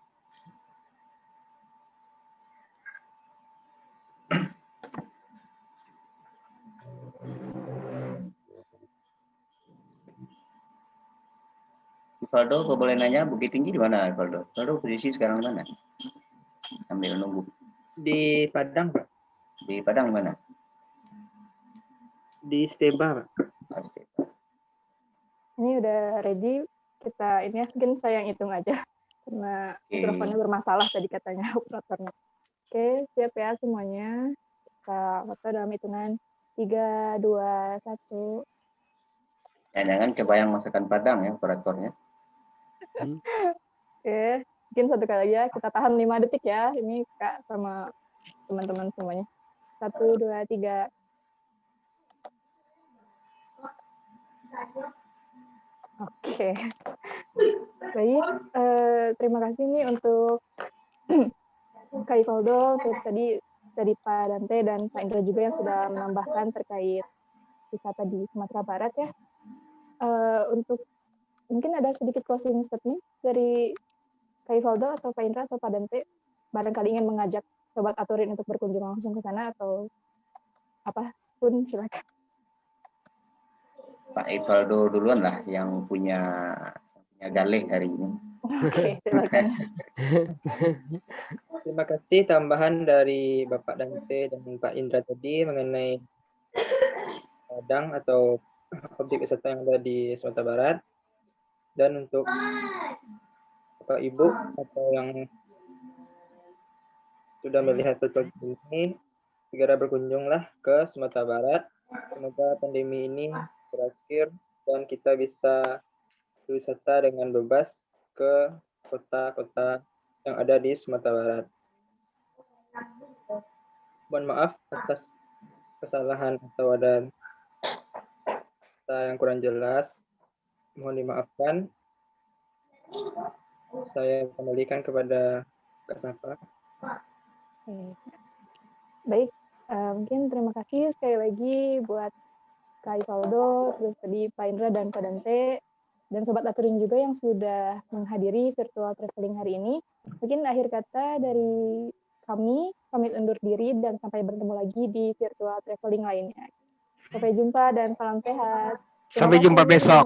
Valdo, kalau boleh nanya, Bukit Tinggi di mana, Valdo? Valdo posisi sekarang di mana? Sambil nunggu. Di Padang, Pak. Di Padang mana? Di Steba, Pak. Ini udah ready. Kita ini mungkin saya yang hitung aja karena mikrofonnya bermasalah tadi katanya operatornya. Oke, siap ya semuanya. Kita foto dalam hitungan 3, 2, 1. Jangan-jangan kebayang masakan Padang ya operatornya. Oke, mungkin satu kali lagi ya. Kita tahan 5 detik ya. Ini Kak sama teman-teman semuanya. 1, 2, 3. Oke. Baik, terima kasih nih untuk Kak Ivaldo, terus tadi Pak Dante dan Pak Indra juga yang sudah menambahkan terkait wisata di Sumatera Barat ya. Untuk mungkin ada sedikit closing statement dari Kak Ivaldo atau Pak Indra atau Pak Dante, barangkali ingin mengajak Sobat Aturin untuk berkunjung langsung ke sana atau apapun, silakan. Pak Ivaldo duluan lah yang punya galih hari ini. Oke, silakan. Terima kasih tambahan dari Bapak Dante dan Pak Indra tadi mengenai Padang atau objek wisata yang ada di Sumatera Barat. Dan untuk Bapak Ibu atau yang sudah melihat virtual ini, segera berkunjunglah ke Sumatera Barat. Semoga pandemi ini berakhir dan kita bisa berwisata dengan bebas ke kota-kota yang ada di Sumatera Barat. Mohon maaf atas kesalahan atau ada kata yang kurang jelas. Mohon dimaafkan. Saya kembalikan kepada Kak Safa. Baik, mungkin terima kasih sekali lagi buat Kak Ivaldo, terus tadi Pak Indra dan Pak Dante, dan Sobat Aturin juga yang sudah menghadiri virtual traveling hari ini. Mungkin akhir kata dari kami, pamit undur diri dan sampai bertemu lagi di virtual traveling lainnya. Sampai jumpa dan salam sehat. Sampai jumpa besok.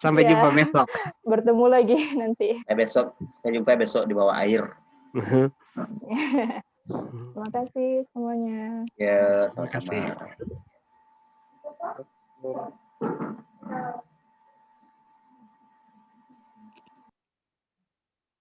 Sampai Ya, jumpa besok. bertemu lagi nanti. Saya jumpa besok di bawah air. Terima kasih semuanya. Ya, Terima kasih. sama-sama.